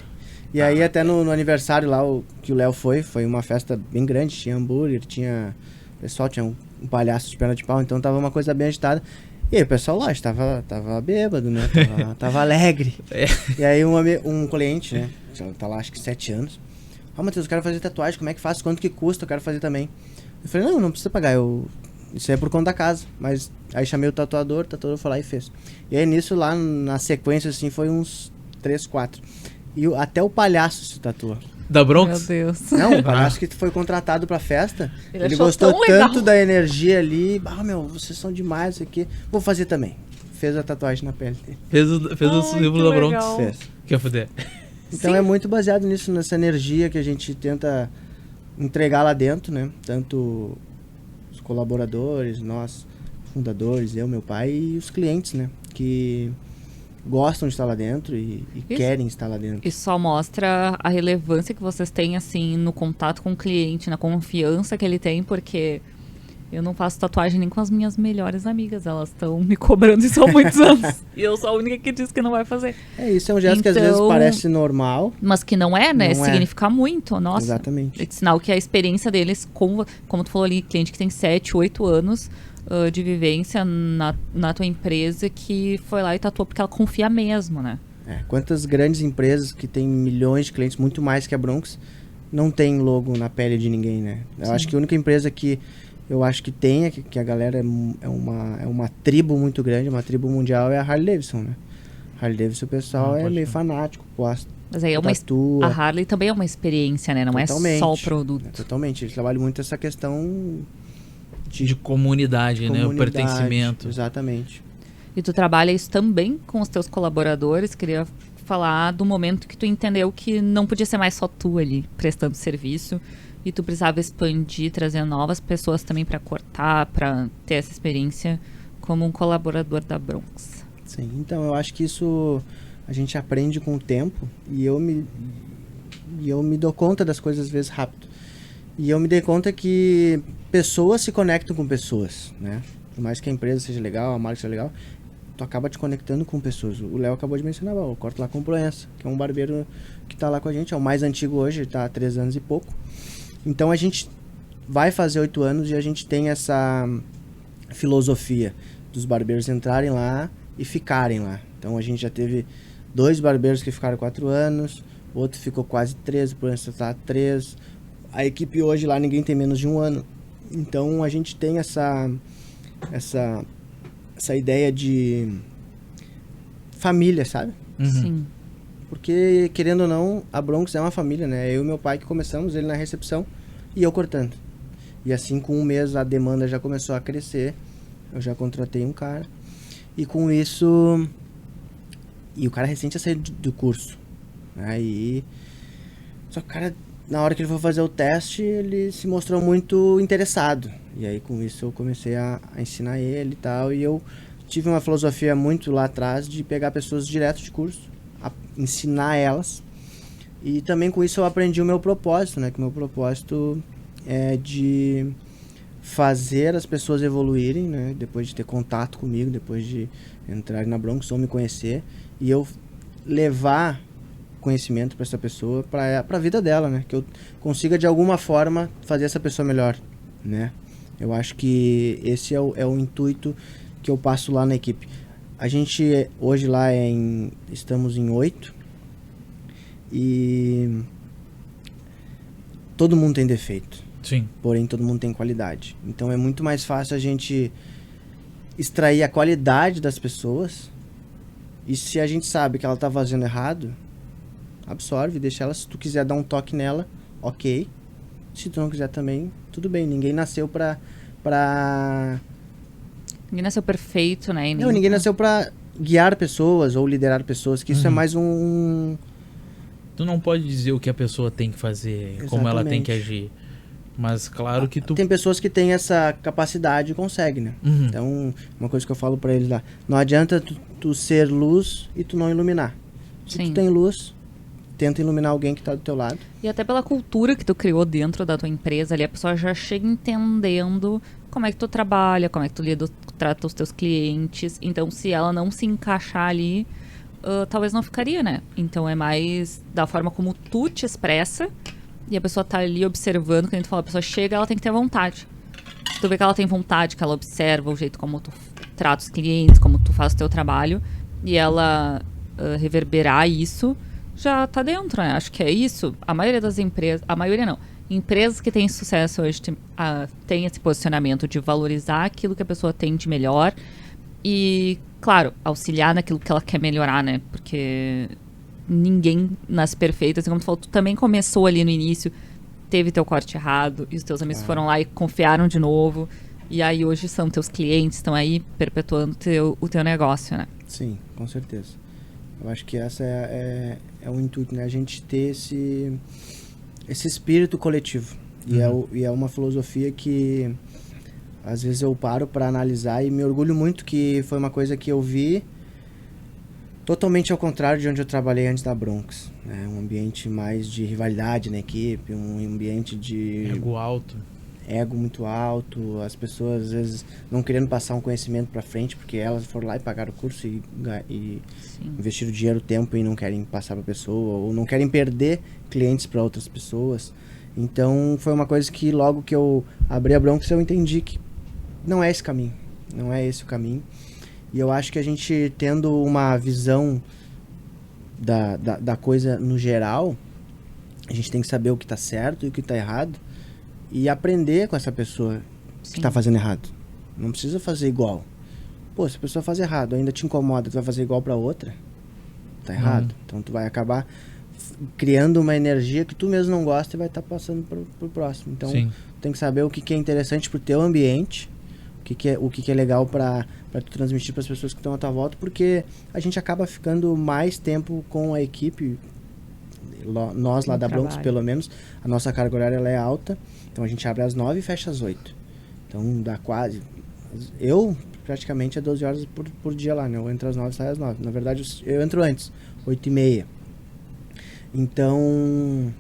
E aí até no aniversário lá que o Léo foi uma festa bem grande, tinha hambúrguer, tinha pessoal, tinha um palhaço de perna de pau, então tava uma coisa bem agitada. E aí o pessoal lá tava bêbado, né? Tava alegre. E aí um cliente, né? Tá lá acho que 7 anos. Matheus, eu quero fazer tatuagem, como é que faço? Quanto que custa? Eu quero fazer também. Eu falei, não precisa pagar, isso é por conta da casa. Mas aí chamei o tatuador foi lá e fez. E aí nisso lá, na sequência assim, foi uns 3, 4. E até o palhaço se tatua. Da Bronx? Meu Deus. Não, o palhaço que foi contratado pra festa. Ele achou gostou tão legal. tanto da energia ali. Vocês são demais, isso aqui. Vou fazer também. Fez a tatuagem na pele dele. Fez o símbolo da Bronx. legal. Fez. Quer fuder? Então Sim. é muito baseado nisso, nessa energia que a gente tenta entregar lá dentro, né? Tanto os colaboradores, nós, fundadores, eu, meu pai e os clientes, né? Que gostam de estar lá dentro e querem estar lá dentro. Isso só mostra a relevância que vocês têm, assim, no contato com o cliente, na confiança que ele tem, porque eu não faço tatuagem nem com as minhas melhores amigas. Elas estão me cobrando isso há muitos anos. E eu sou a única que diz que não vai fazer. Isso é um gesto que às vezes Então, parece normal. Mas que não é, né? Não é. Significa muito, nossa. Exatamente. É sinal que a experiência deles, como tu falou ali, cliente que tem 7, 8 anos de vivência na tua empresa, que foi lá e tatuou porque ela confia mesmo, né? Quantas grandes empresas que tem milhões de clientes, muito mais que a Bronx, não tem logo na pele de ninguém, né? Eu acho que a única empresa que eu acho que tem, que a galera é uma tribo muito grande, uma tribo mundial, é a Harley Davidson, né? Harley Davidson, o pessoal é meio fanático, posta, Mas aí tatua. a Harley também é uma experiência, né? Não Totalmente. é só o produto. Totalmente. Eles trabalham muito essa questão De comunidade, né? O pertencimento. Exatamente. E tu trabalha isso também com os teus colaboradores. Queria falar do momento que tu entendeu que não podia ser mais só tu ali prestando serviço e tu precisava expandir, trazer novas pessoas também para cortar, para ter essa experiência como um colaborador da Bronx. Sim, então eu acho que isso a gente aprende com o tempo e eu me dou conta das coisas às vezes rápido. E eu me dei conta que pessoas se conectam com pessoas, né? Por mais que a empresa seja legal, a marca seja legal, tu acaba te conectando com pessoas. O Léo acabou de mencionar, eu corto lá com o Proença, que é um barbeiro que tá lá com a gente, é o mais antigo hoje, tá há 3 anos e pouco. Então a gente vai fazer 8 anos e a gente tem essa filosofia dos barbeiros entrarem lá e ficarem lá. Então a gente já teve 2 barbeiros que ficaram 4 anos, outro ficou quase 3, o Proença tá 3. A equipe hoje lá, ninguém tem menos de 1 ano. Então a gente tem essa ideia de família, sabe? Uhum. Sim. Porque, querendo ou não, a Bronx é uma família, né? Eu e meu pai que começamos, ele na recepção e eu cortando. E assim, com 1 mês, a demanda já começou a crescer. Eu já contratei um cara. E com isso... E o cara recente tinha saído do curso. Aí... Só que o cara... Na hora que ele foi fazer o teste, ele se mostrou muito interessado. E aí, com isso, eu comecei a ensinar ele e tal. E eu tive uma filosofia muito lá atrás de pegar pessoas direto de curso, ensinar elas. E também com isso eu aprendi o meu propósito, né? Que o meu propósito é de fazer as pessoas evoluírem, né? Depois de ter contato comigo, depois de entrar na Bronx ou me conhecer, e eu levar conhecimento para essa pessoa, para a vida dela, né? Que eu consiga de alguma forma fazer essa pessoa melhor, né? Eu acho que esse é o intuito que eu passo lá na equipe. A gente hoje lá estamos em 8 e todo mundo tem defeito. Sim. Porém, todo mundo tem qualidade. Então é muito mais fácil a gente extrair a qualidade das pessoas. E se a gente sabe que ela tá fazendo errado, absorve, deixa ela. Se tu quiser dar um toque nela, ok. Se tu não quiser também, tudo bem. Ninguém nasceu pra... Ninguém nasceu perfeito, né? Não, ninguém nasceu pra guiar pessoas ou liderar pessoas, que isso é mais um... Tu não pode dizer o que a pessoa tem que fazer, como ela tem que agir. Mas claro que tu... Tem pessoas que têm essa capacidade e conseguem, né? Então, uma coisa que eu falo pra eles lá, não adianta tu ser luz e tu não iluminar. Se tu tem luz, tenta iluminar alguém que tá do teu lado. E até pela cultura que tu criou dentro da tua empresa ali, a pessoa já chega entendendo como é que tu trabalha, como é que tu trata os teus clientes. Então, se ela não se encaixar ali, talvez não ficaria, né? Então, é mais da forma como tu te expressa. E a pessoa tá ali observando, quando a gente fala, a pessoa chega, ela tem que ter vontade. Se tu vê que ela tem vontade, que ela observa o jeito como tu trata os clientes, como tu faz o teu trabalho, e ela reverberar isso, já tá dentro, né? Acho que é isso. A maioria das empresas, a maioria não, empresas que têm sucesso hoje tem esse posicionamento de valorizar aquilo que a pessoa tem de melhor e, claro, auxiliar naquilo que ela quer melhorar, né? Porque... ninguém nasce perfeito, assim como tu falou, tu também começou ali no início, teve teu corte errado, e os teus amigos foram lá e confiaram de novo, e aí hoje são teus clientes, estão aí perpetuando o teu negócio, né? Sim, com certeza. Eu acho que essa é o intuito, né? A gente ter esse espírito coletivo. E é uma filosofia que às vezes eu paro para analisar e me orgulho muito que foi uma coisa que eu vi totalmente ao contrário de onde eu trabalhei antes da Bronx. É um ambiente mais de rivalidade na equipe, um ambiente de... ego muito alto, as pessoas às vezes não querendo passar um conhecimento para frente, porque elas foram lá e pagaram o curso e investiram dinheiro, tempo e não querem passar para a pessoa, ou não querem perder clientes para outras pessoas. Então foi uma coisa que logo que eu abri a Bronx eu entendi que não é esse caminho, não é esse o caminho. E eu acho que a gente tendo uma visão da coisa no geral, a gente tem que saber o que está certo e o que está errado e aprender com essa pessoa que está fazendo errado. Não precisa fazer igual. Pô, se a pessoa faz errado, ainda te incomoda, tu vai fazer igual para outra, tá errado. Então tu vai acabar criando uma energia que tu mesmo não gosta e vai estar passando pro próximo. Então tem que saber o que é interessante pro teu ambiente, o que é legal para tu transmitir para as pessoas que estão à tua volta, porque a gente acaba ficando mais tempo com a equipe. Nós lá da Bronx, pelo menos, a nossa carga horária ela é alta, então a gente abre às 9 e fecha às 8. Então dá quase... Eu praticamente é 12 horas por dia lá, né? Eu entro às 9 e saio às 9. Na verdade, eu entro antes, 8h30. Então,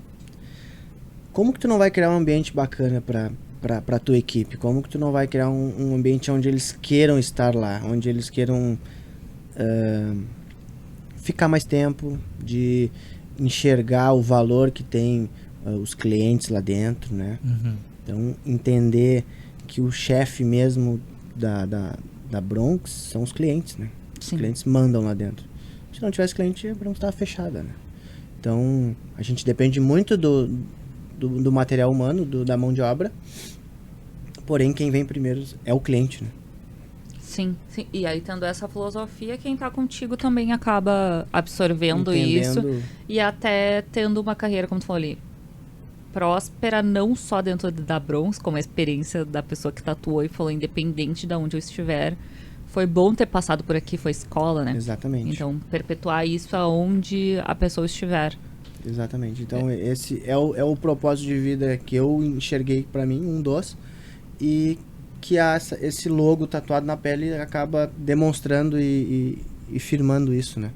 como que tu não vai criar um ambiente bacana para tua equipe? Como que tu não vai criar um ambiente onde eles queiram estar lá, onde eles queiram ficar mais tempo, de enxergar o valor que tem os clientes lá dentro, né? Então, entender que o chefe mesmo da Bronx são os clientes, né? Os clientes mandam lá dentro. Se não tivesse cliente, a Bronx estava fechada, né? Então, a gente depende muito do material humano, da mão de obra. Porém, quem vem primeiro é o cliente, né? Sim. E aí, tendo essa filosofia, quem tá contigo também acaba absorvendo isso. E até tendo uma carreira, como tu falou ali, próspera, não só dentro da Bronx, como a experiência da pessoa que tatuou e falou, independente de onde eu estiver. Foi bom ter passado por aqui, foi escola, né? Exatamente. Então, perpetuar isso aonde a pessoa estiver. Exatamente. Então, esse é o propósito de vida que eu enxerguei pra mim, um dos, e que esse logo tatuado na pele acaba demonstrando e firmando isso, né?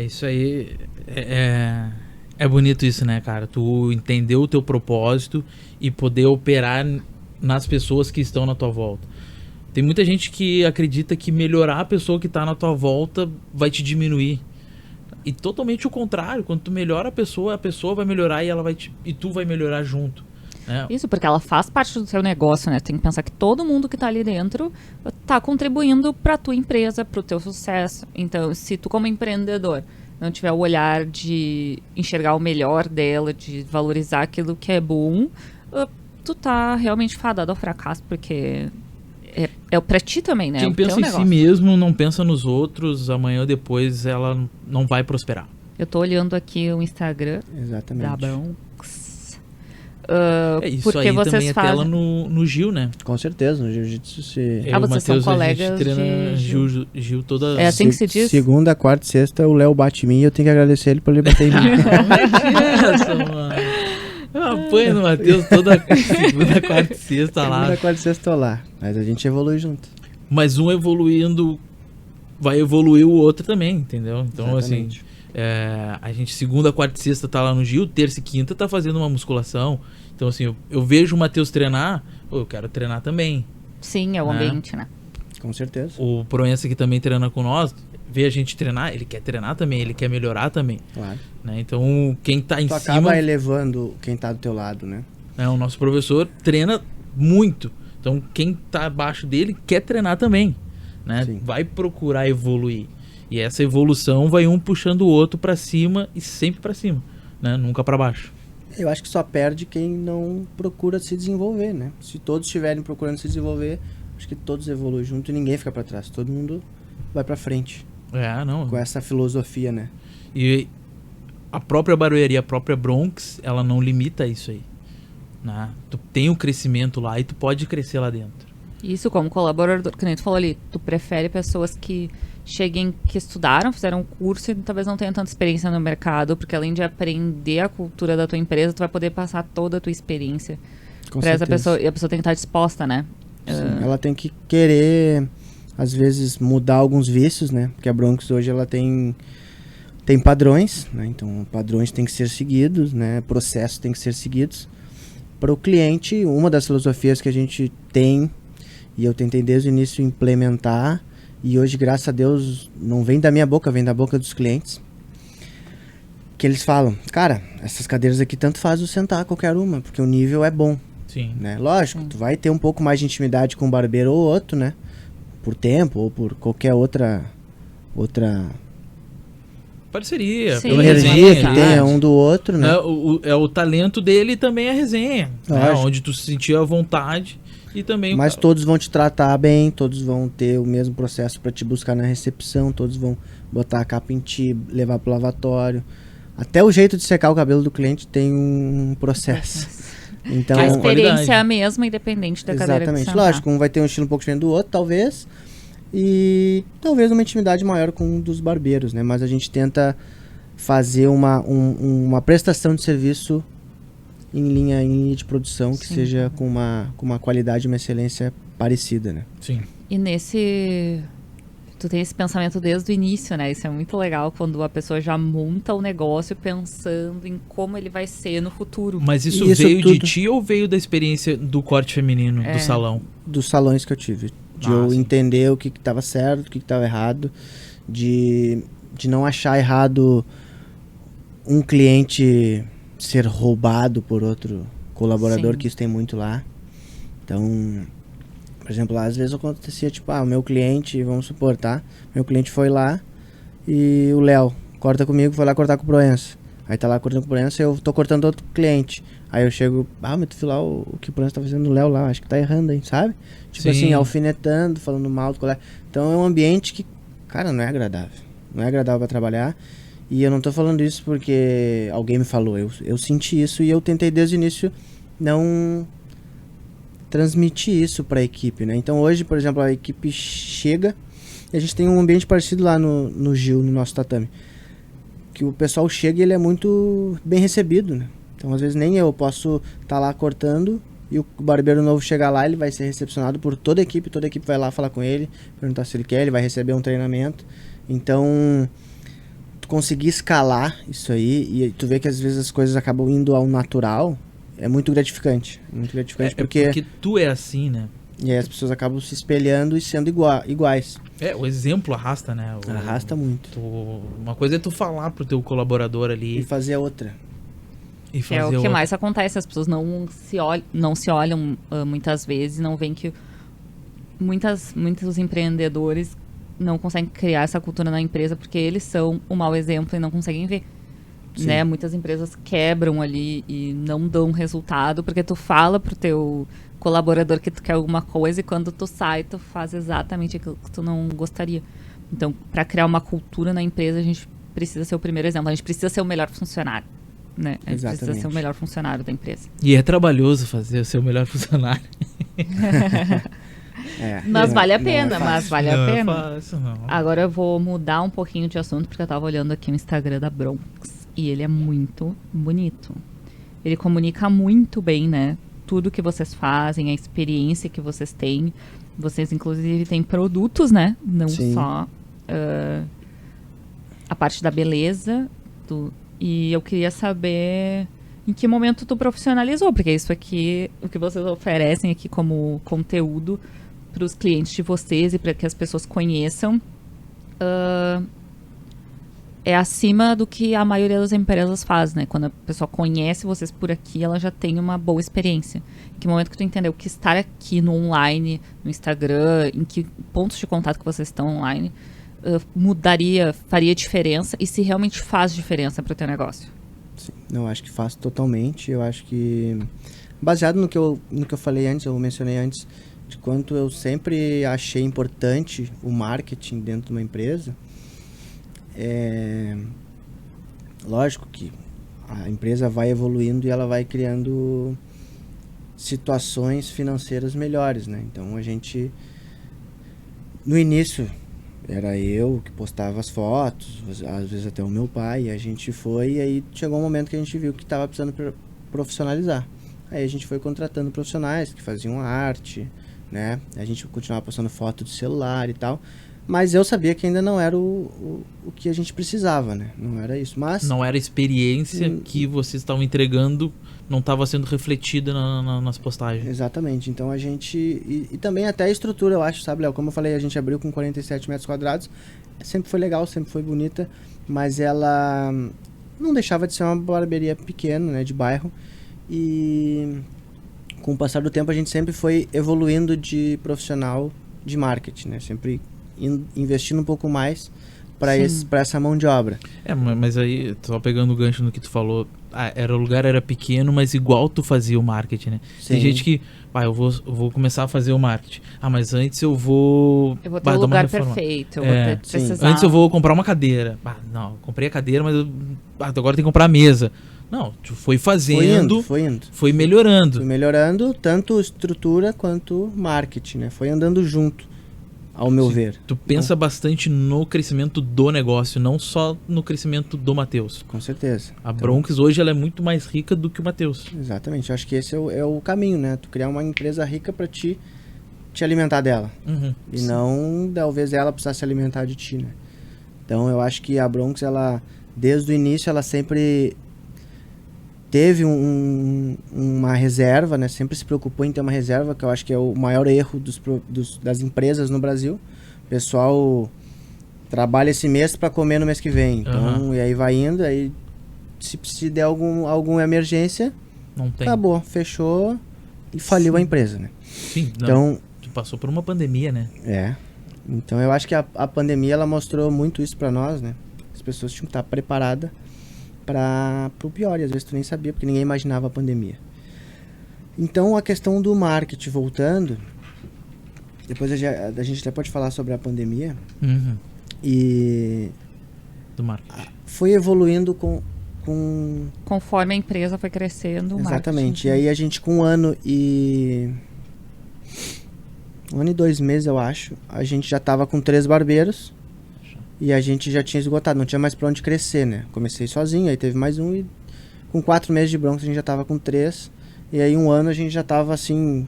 Isso aí é bonito isso, né, cara? Tu entender o teu propósito e poder operar nas pessoas que estão na tua volta. Tem muita gente que acredita que melhorar a pessoa que está na tua volta vai te diminuir. E totalmente o contrário. Quando tu melhora a pessoa vai melhorar e tu vai melhorar junto. Né? Isso, porque ela faz parte do seu negócio, né? Tem que pensar que todo mundo que tá ali dentro tá contribuindo pra tua empresa, pro teu sucesso. Então, se tu como empreendedor não tiver o olhar de enxergar o melhor dela, de valorizar aquilo que é bom, tu tá realmente fadado ao fracasso, porque é pra ti também, né? Quem pensa em si mesmo, não pensa nos outros, amanhã ou depois ela não vai prosperar. Eu tô olhando aqui o Instagram Exatamente. da Bronx. Isso porque aí vocês também é fazem... tela no Gil, né? Com certeza, no jiu-jitsu se... vocês são colegas a gente treina de Gil toda... É assim que se diz? Segunda, quarta e sexta, o Léo bate em mim e eu tenho que agradecer ele por ele bater em mim. Eu apanho no Matheus toda segunda, quarta e sexta lá. Segunda, quarta e sexta tô lá. Mas a gente evolui junto. Mas um evoluindo vai evoluir o outro também, entendeu? Então, Exatamente. assim, a gente segunda, quarta e sexta tá lá no Gil, terça e quinta tá fazendo uma musculação. Então, assim, eu vejo o Matheus treinar, eu quero treinar também. Sim, é o ambiente, né? Com certeza. O Proença que também treina com nós, vê a gente treinar, ele quer treinar também, ele quer melhorar também. Claro. Né? Então, quem tá em Tu cima... acaba elevando quem tá do teu lado, né? O nosso professor treina muito. Então, quem tá abaixo dele quer treinar também. Né? Vai procurar evoluir. E essa evolução vai um puxando o outro pra cima e sempre pra cima. Né? Nunca pra baixo. Eu acho que só perde quem não procura se desenvolver, né? Se todos estiverem procurando se desenvolver, acho que todos evoluem junto e ninguém fica pra trás. Todo mundo vai pra frente. Não. Com essa filosofia, né? E a própria barbearia, a própria Bronx, ela não limita isso aí. Né? Tu tem um crescimento lá e tu pode crescer lá dentro. Isso, como colaborador, que nem tu falou ali, tu prefere pessoas que cheguem, que estudaram, fizeram um curso e talvez não tenham tanta experiência no mercado, porque além de aprender a cultura da tua empresa, tu vai poder passar toda a tua experiência para essa pessoa, e a pessoa tem que estar disposta, né? Sim, ela tem que querer, às vezes, mudar alguns vícios, né? Porque a Bronx hoje ela tem padrões, né? Então padrões têm que ser seguidos, né? Processos têm que ser seguidos. Para o cliente, uma das filosofias que a gente tem, e eu tentei desde o início implementar, e hoje, graças a Deus, não vem da minha boca, vem da boca dos clientes, que eles falam, cara, essas cadeiras aqui tanto faz eu sentar qualquer uma, porque o nível é bom. Sim. Né? Lógico, tu vai ter um pouco mais de intimidade com um barbeiro ou outro, né? Por tempo ou por qualquer outra parceria, Sim, pela energia resenha, que né? tenha um do outro, né? O talento dele também é a resenha, né? Lógico. Onde tu se sentir à vontade e também... Mas todos vão te tratar bem, todos vão ter o mesmo processo para te buscar na recepção, todos vão botar a capa em ti, levar pro lavatório. Até o jeito de secar o cabelo do cliente tem um processo. Então, a experiência qualidade. é a mesma, independente da cadeira que exatamente. você Lógico, um vai ter um estilo um pouco diferente do outro, talvez. E talvez uma intimidade maior com um dos barbeiros, né? Mas a gente tenta fazer uma prestação de serviço em linha de produção que seja com uma qualidade e uma excelência parecida, né? Sim. E tu tem esse pensamento desde o início, né? Isso é muito legal quando a pessoa já monta o negócio pensando em como ele vai ser no futuro. Mas isso Isso veio tudo. de ti ou veio da experiência do corte feminino, do salão? Dos salões que eu tive. De eu sim. entender o que estava certo, o que estava errado. De não achar errado um cliente ser roubado por outro colaborador, Sim. que isso tem muito lá. Então, por exemplo, lá, às vezes acontecia, tipo, o meu cliente, vamos supor, tá? Meu cliente foi lá e o Léo corta comigo, foi lá cortar com o Proença. Aí tá lá cortando com o Proença e eu tô cortando outro cliente. Aí eu chego, mas tu viu lá o que o Proença tá fazendo no Léo lá, acho que tá errando, hein, sabe? Tipo Sim. assim, alfinetando, falando mal do colega. Então é um ambiente que, cara, não é agradável. Não é agradável pra trabalhar. E eu não tô falando isso porque alguém me falou. Eu senti isso e eu tentei desde o início não transmitir isso pra equipe, né? Então hoje, por exemplo, a equipe chega e a gente tem um ambiente parecido lá no Gil, no nosso tatame. Que o pessoal chega e ele é muito bem recebido, né? Então às vezes nem eu posso estar lá cortando e o barbeiro novo chegar lá, ele vai ser recepcionado por toda a equipe vai lá falar com ele, perguntar se ele quer, ele vai receber um treinamento. Então, tu conseguir escalar isso aí, e tu vê que às vezes as coisas acabam indo ao natural, é muito gratificante. Muito gratificante porque tu é assim, né? e aí as pessoas acabam se espelhando e sendo iguais. O exemplo arrasta, né? Arrasta muito. Uma coisa é tu falar pro teu colaborador ali E fazer a outra. e fazer É o que outra. mais acontece, as pessoas não se olham muitas vezes, não veem que muitos empreendedores não conseguem criar essa cultura na empresa porque eles são o mau exemplo e não conseguem ver. Né? Muitas empresas quebram ali e não dão resultado porque tu fala pro teu colaborador que tu quer alguma coisa e quando tu sai, tu faz exatamente aquilo que tu não gostaria. Então, para criar uma cultura na empresa, a gente precisa ser o primeiro exemplo. A gente precisa ser o melhor funcionário. Né? A gente precisa ser o melhor funcionário da empresa. E é trabalhoso fazer o seu melhor funcionário. Mas vale a pena, mas vale a Não é pena. fácil, não. Agora eu vou mudar um pouquinho de assunto, porque eu tava olhando aqui o Instagram da Bronx. E ele é muito bonito. Ele comunica muito bem, né? Tudo que vocês fazem, a experiência que vocês têm. Vocês, inclusive, têm produtos, né? Não Sim. só a parte da beleza. E eu queria saber em que momento tu profissionalizou, porque isso aqui, o que vocês oferecem aqui como conteúdo para os clientes de vocês e para que as pessoas conheçam, é acima do que a maioria das empresas faz, né? Quando a pessoa conhece vocês por aqui, ela já tem uma boa experiência. Em que momento que tu entendeu que estar aqui no online, no Instagram, em que pontos de contato que vocês estão online, faria diferença e se realmente faz diferença para o teu negócio? Sim. Não, acho que faz totalmente. Eu acho que, baseado no que eu falei antes, eu mencionei antes, de quanto eu sempre achei importante o marketing dentro de uma empresa, lógico que a empresa vai evoluindo e ela vai criando situações financeiras melhores, né? Então a gente, no início, era eu que postava as fotos, às vezes até o meu pai, e a gente foi, e aí chegou um momento que a gente viu que estava precisando profissionalizar. Aí a gente foi contratando profissionais que faziam arte, né? A gente continuava postando foto do celular e tal, mas eu sabia que ainda não era o que a gente precisava, né? Não era isso, mas... Não era a experiência que vocês estavam entregando, não estava sendo refletida nas postagens. Exatamente. Então a gente... E também até a estrutura, eu acho, sabe, Léo? Como eu falei, a gente abriu com 47 metros quadrados. Sempre foi legal, sempre foi bonita, mas ela não deixava de ser uma barbearia pequena, né? De bairro. E com o passar do tempo a gente sempre foi evoluindo de profissional de marketing, né? Sempre investindo um pouco mais para essa mão de obra. Mas aí, só pegando o gancho no que tu falou, o lugar era pequeno, mas igual tu fazia o marketing, né? Sim. Tem gente que, eu vou começar a fazer o marketing. Mas antes eu vou... Eu vou ter um lugar perfeito, eu vou precisar... Antes eu vou comprar uma cadeira. Não, comprei a cadeira, mas agora tem que comprar a mesa. Não, tu foi fazendo, foi indo. Foi melhorando. Foi melhorando tanto estrutura quanto marketing, né? Foi andando junto, ao meu ver. Tu pensa bastante no crescimento do negócio, não só no crescimento do Matheus. Com certeza. A Bronx hoje ela é muito mais rica do que o Matheus. Exatamente. Eu acho que esse é o caminho, né? Tu criar uma empresa rica para te alimentar dela. E não, talvez, ela precisar se alimentar de ti, né? Então, eu acho que a Bronx, ela, desde o início, ela sempre teve uma reserva, né? Sempre se preocupou em ter uma reserva, que eu acho que é o maior erro das empresas no Brasil. O pessoal trabalha esse mês para comer no mês que vem. Então, e aí vai indo, aí se der alguma emergência, não tem. Acabou, fechou e faliu a empresa, né? Sim, então, tu passou por uma pandemia, né? Então eu acho que a pandemia ela mostrou muito isso para nós, né? As pessoas tinham que estar preparadas para o pior, e às vezes tu nem sabia, porque ninguém imaginava a pandemia. Então a questão do marketing, voltando, depois a gente até pode falar sobre a pandemia, e do marketing. Foi evoluindo conforme a empresa foi crescendo, o exatamente, e aí a gente com 1 ano e 2 meses, eu acho, a gente já tava com 3 barbeiros. E a gente já tinha esgotado, não tinha mais pra onde crescer, né? Comecei sozinho, aí teve mais um e com 4 meses de Bronx a gente já tava com 3. E aí 1 ano a gente já tava assim...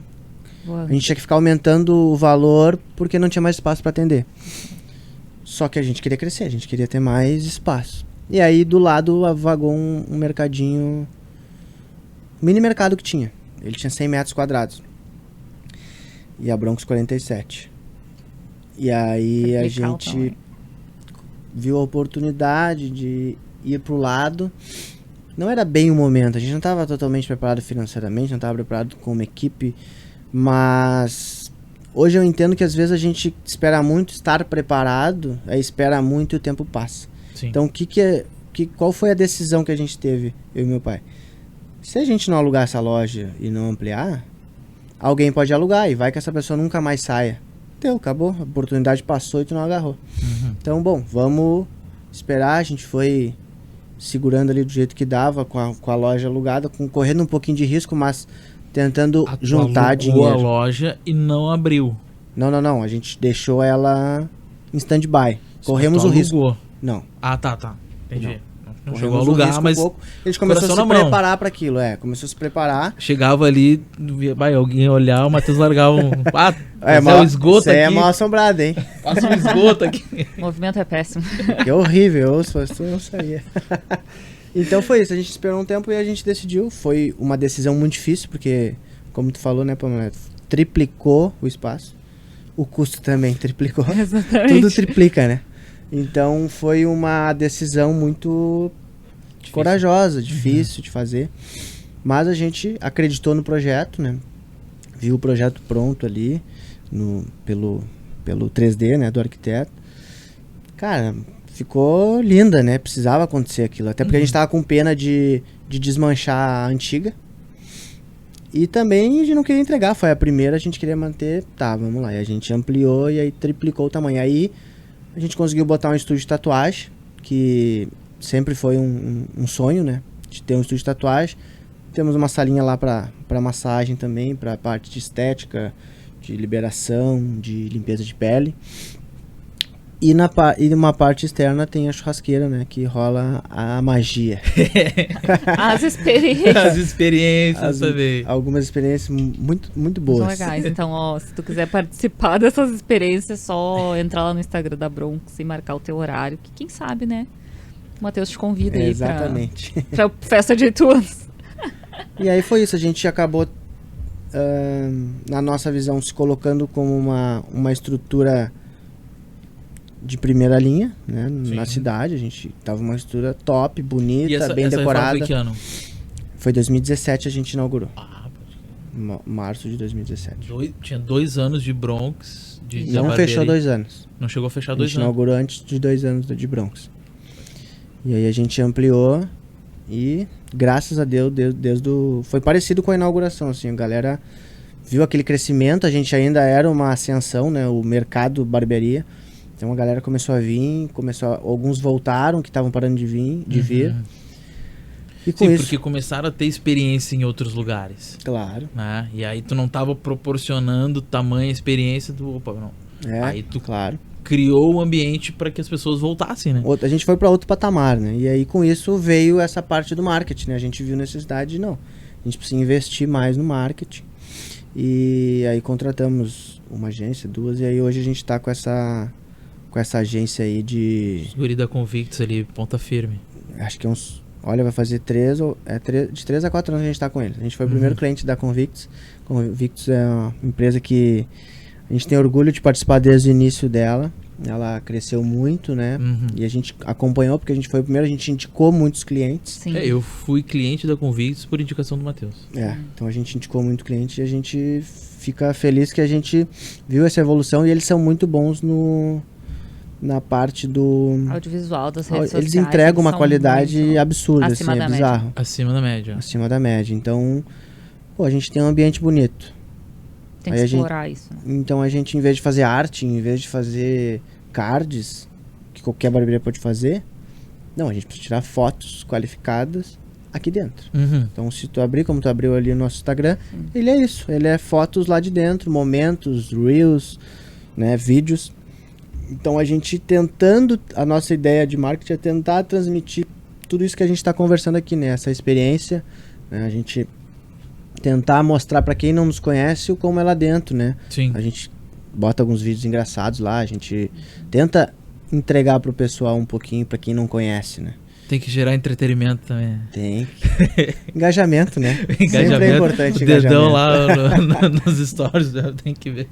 A gente tinha que ficar aumentando o valor porque não tinha mais espaço pra atender. Só que a gente queria crescer, a gente queria ter mais espaço. E aí do lado vagou um mercadinho mini mercado que tinha. Ele tinha 100 metros quadrados. E a Broncos 47. E aí a Replicar o gente tamanho. viu a oportunidade de ir pro lado. Não era bem o momento, a gente não estava totalmente preparado financeiramente, não estava preparado como equipe, mas hoje eu entendo que às vezes a gente espera muito estar preparado, aí espera muito e o tempo passa. Sim. Então qual foi a decisão que a gente teve, eu e meu pai? Se a gente não alugar essa loja e não ampliar, alguém pode alugar e vai que essa pessoa nunca mais saia. Deu, acabou, a oportunidade passou e tu não agarrou. Uhum. Então, bom, vamos esperar. A gente foi segurando ali do jeito que dava, com a loja alugada, correndo um pouquinho de risco, mas tentando Tu juntar alugou dinheiro. a loja e não abriu. Não. A gente deixou ela em stand-by. Corremos Tu o risco. alugou. Não. Ah, tá. Entendi. Não chegou a Corremos o alugar, risco mas um pouco. A gente começou a coração se na mão. preparar para aquilo. Começou a se preparar. chegava ali, vai alguém olhar, o Matheus largava um... Ah, mal, o esgoto isso aí aqui. é mal assombrado, hein? Passa um esgoto aqui. O movimento é péssimo. Que horrível, se fosse tu, não saía. Então foi isso, a gente esperou um tempo e a gente decidiu. Foi uma decisão muito difícil, porque, como tu falou, né, Pamela, triplicou o espaço. O custo também triplicou. Exatamente. Tudo triplica, né? Então foi uma decisão muito corajosa, difícil de fazer. Mas a gente acreditou no projeto, né? Viu o projeto pronto ali, pelo 3D, né, do arquiteto. Cara, ficou linda, né? Precisava acontecer aquilo. Até porque a gente tava com pena de desmanchar a antiga. E também a gente não queria entregar. Foi a primeira, a gente queria manter. Tá, vamos lá. E a gente ampliou e aí triplicou o tamanho. Aí a gente conseguiu botar um estúdio de tatuagem, que sempre foi um sonho, né? De ter um estúdio de tatuagem. Temos uma salinha lá pra massagem também, pra parte de estética, de liberação, de limpeza de pele. E numa parte externa tem a churrasqueira, né? Que rola a magia. As experiências As experiências também. Algumas experiências muito, muito são boas. legais. Então, ó, se tu quiser participar dessas experiências, é só entrar lá no Instagram da Bronx e marcar o teu horário. Que quem sabe, né? O Matheus te convida aí Exatamente. pra festa de 8 anos. E aí foi isso, a gente acabou, na nossa visão, se colocando como uma estrutura de primeira linha, né, na cidade. A gente tava uma estrutura top, bonita, bem decorada. Foi que ano? Foi 2017 a gente inaugurou. Ah, pode crer. Março de 2017. Tinha 2 anos de Bronx. Não fechou 2 anos. Não chegou a fechar A 2 gente anos. inaugurou antes de 2 anos de Bronx. E aí a gente ampliou e, graças a Deus, foi parecido com a inauguração, assim, a galera viu aquele crescimento, a gente ainda era uma ascensão, né, o mercado barbearia. Então a galera começou a vir, alguns voltaram que estavam parando de vir. E com Sim, isso, porque começaram a ter experiência em outros lugares. claro. Né? E aí tu não tava proporcionando tamanha experiência do... Opa, não. Aí tu claro. criou o ambiente para que as pessoas voltassem, né? A gente foi para outro patamar, né? E aí com isso veio essa parte do marketing, né? A gente viu necessidade de a gente precisa investir mais no marketing. E aí contratamos uma agência, 2, e aí hoje a gente tá com essa agência aí de... Os guri da Convictus ali, ponta firme. Acho que olha, vai fazer de 3 a 4 anos que a gente tá com eles. A gente foi o primeiro cliente da Convictus. Convictus é uma empresa que a gente tem orgulho de participar desde o início dela. Ela cresceu muito, né? E a gente acompanhou, porque a gente foi o primeiro, a gente indicou muitos clientes. Sim. Eu fui cliente da Convictus por indicação do Matheus. Então a gente indicou muito cliente e a gente fica feliz que a gente viu essa evolução, e eles são muito bons na parte do Audiovisual das redes sociais. eles entregam uma são qualidade muito absurda, assim, acima é da média. bizarro. Acima da média. Acima da média. Então, a gente tem um ambiente bonito. Tem que Aí explorar isso. Né? Então a gente, em vez de fazer arte, em vez de fazer cards, que qualquer barbearia pode fazer, não, a gente precisa tirar fotos qualificadas aqui dentro. Então se tu abrir, como tu abriu ali o nosso Instagram, ele é isso, ele é fotos lá de dentro, momentos, reels, né, vídeos. Então a gente a nossa ideia de marketing é tentar transmitir tudo isso que a gente está conversando aqui, né, essa experiência, né, a gente tentar mostrar para quem não nos conhece como é lá dentro, né. Sim. A gente bota alguns vídeos engraçados lá, a gente tenta entregar pro pessoal um pouquinho, para quem não conhece, né. tem que gerar entretenimento também. Tem. Engajamento, né? Engajamento. Sempre é importante O dedão engajamento. lá nos stories, tem que ver.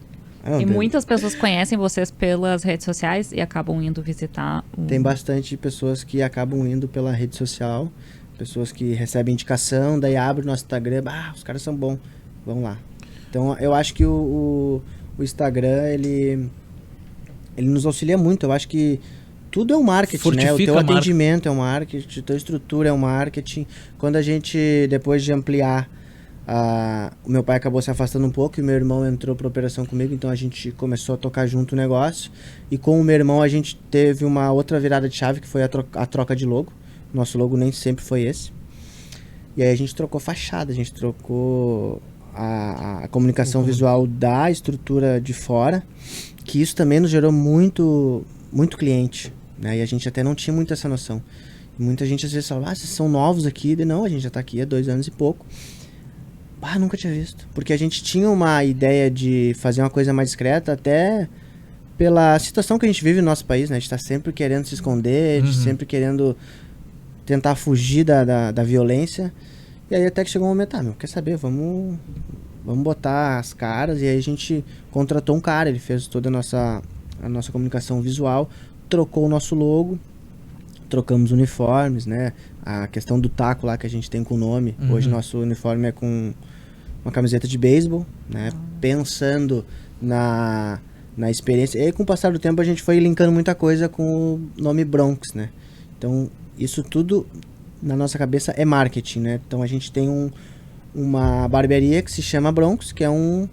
Não, E muitas pessoas conhecem vocês pelas redes sociais e acabam indo visitar o... Tem bastante pessoas que acabam indo pela rede social, pessoas que recebem indicação, daí abrem o nosso Instagram, os caras são bons, vão lá. Então eu acho que o Instagram, ele nos auxilia muito. Eu acho que tudo é um marketing, Fortifica né? O teu a marca. atendimento é um marketing, a tua estrutura é um marketing. Quando a gente, depois de ampliar, o meu pai acabou se afastando um pouco e meu irmão entrou para operação comigo, então a gente começou a tocar junto o negócio. E com o meu irmão a gente teve uma outra virada de chave, que foi a troca de logo. Nosso logo nem sempre foi esse. E aí a gente trocou fachada, a gente trocou a comunicação visual da estrutura de fora, que isso também nos gerou muito cliente, né? E a gente até não tinha muito essa noção. Muita gente às vezes fala, vocês são novos aqui. Não, a gente já tá aqui há 2 anos e pouco. Nunca tinha visto. Porque a gente tinha uma ideia de fazer uma coisa mais discreta, até pela situação que a gente vive no nosso país, né? A gente tá sempre querendo se esconder, sempre querendo tentar fugir da violência. E aí até que chegou um momento, quer saber, vamos botar as caras. E aí a gente contratou um cara, ele fez toda a nossa comunicação visual, trocou o nosso logo, trocamos uniformes, né? A questão do taco lá que a gente tem com o nome. Hoje nosso uniforme é com uma camiseta de beisebol, né? Pensando na experiência. E aí com o passar do tempo a gente foi linkando muita coisa com o nome Bronx, né? Então isso tudo na nossa cabeça é marketing, né? Então a gente tem uma barbearia que se chama Bronx, que é um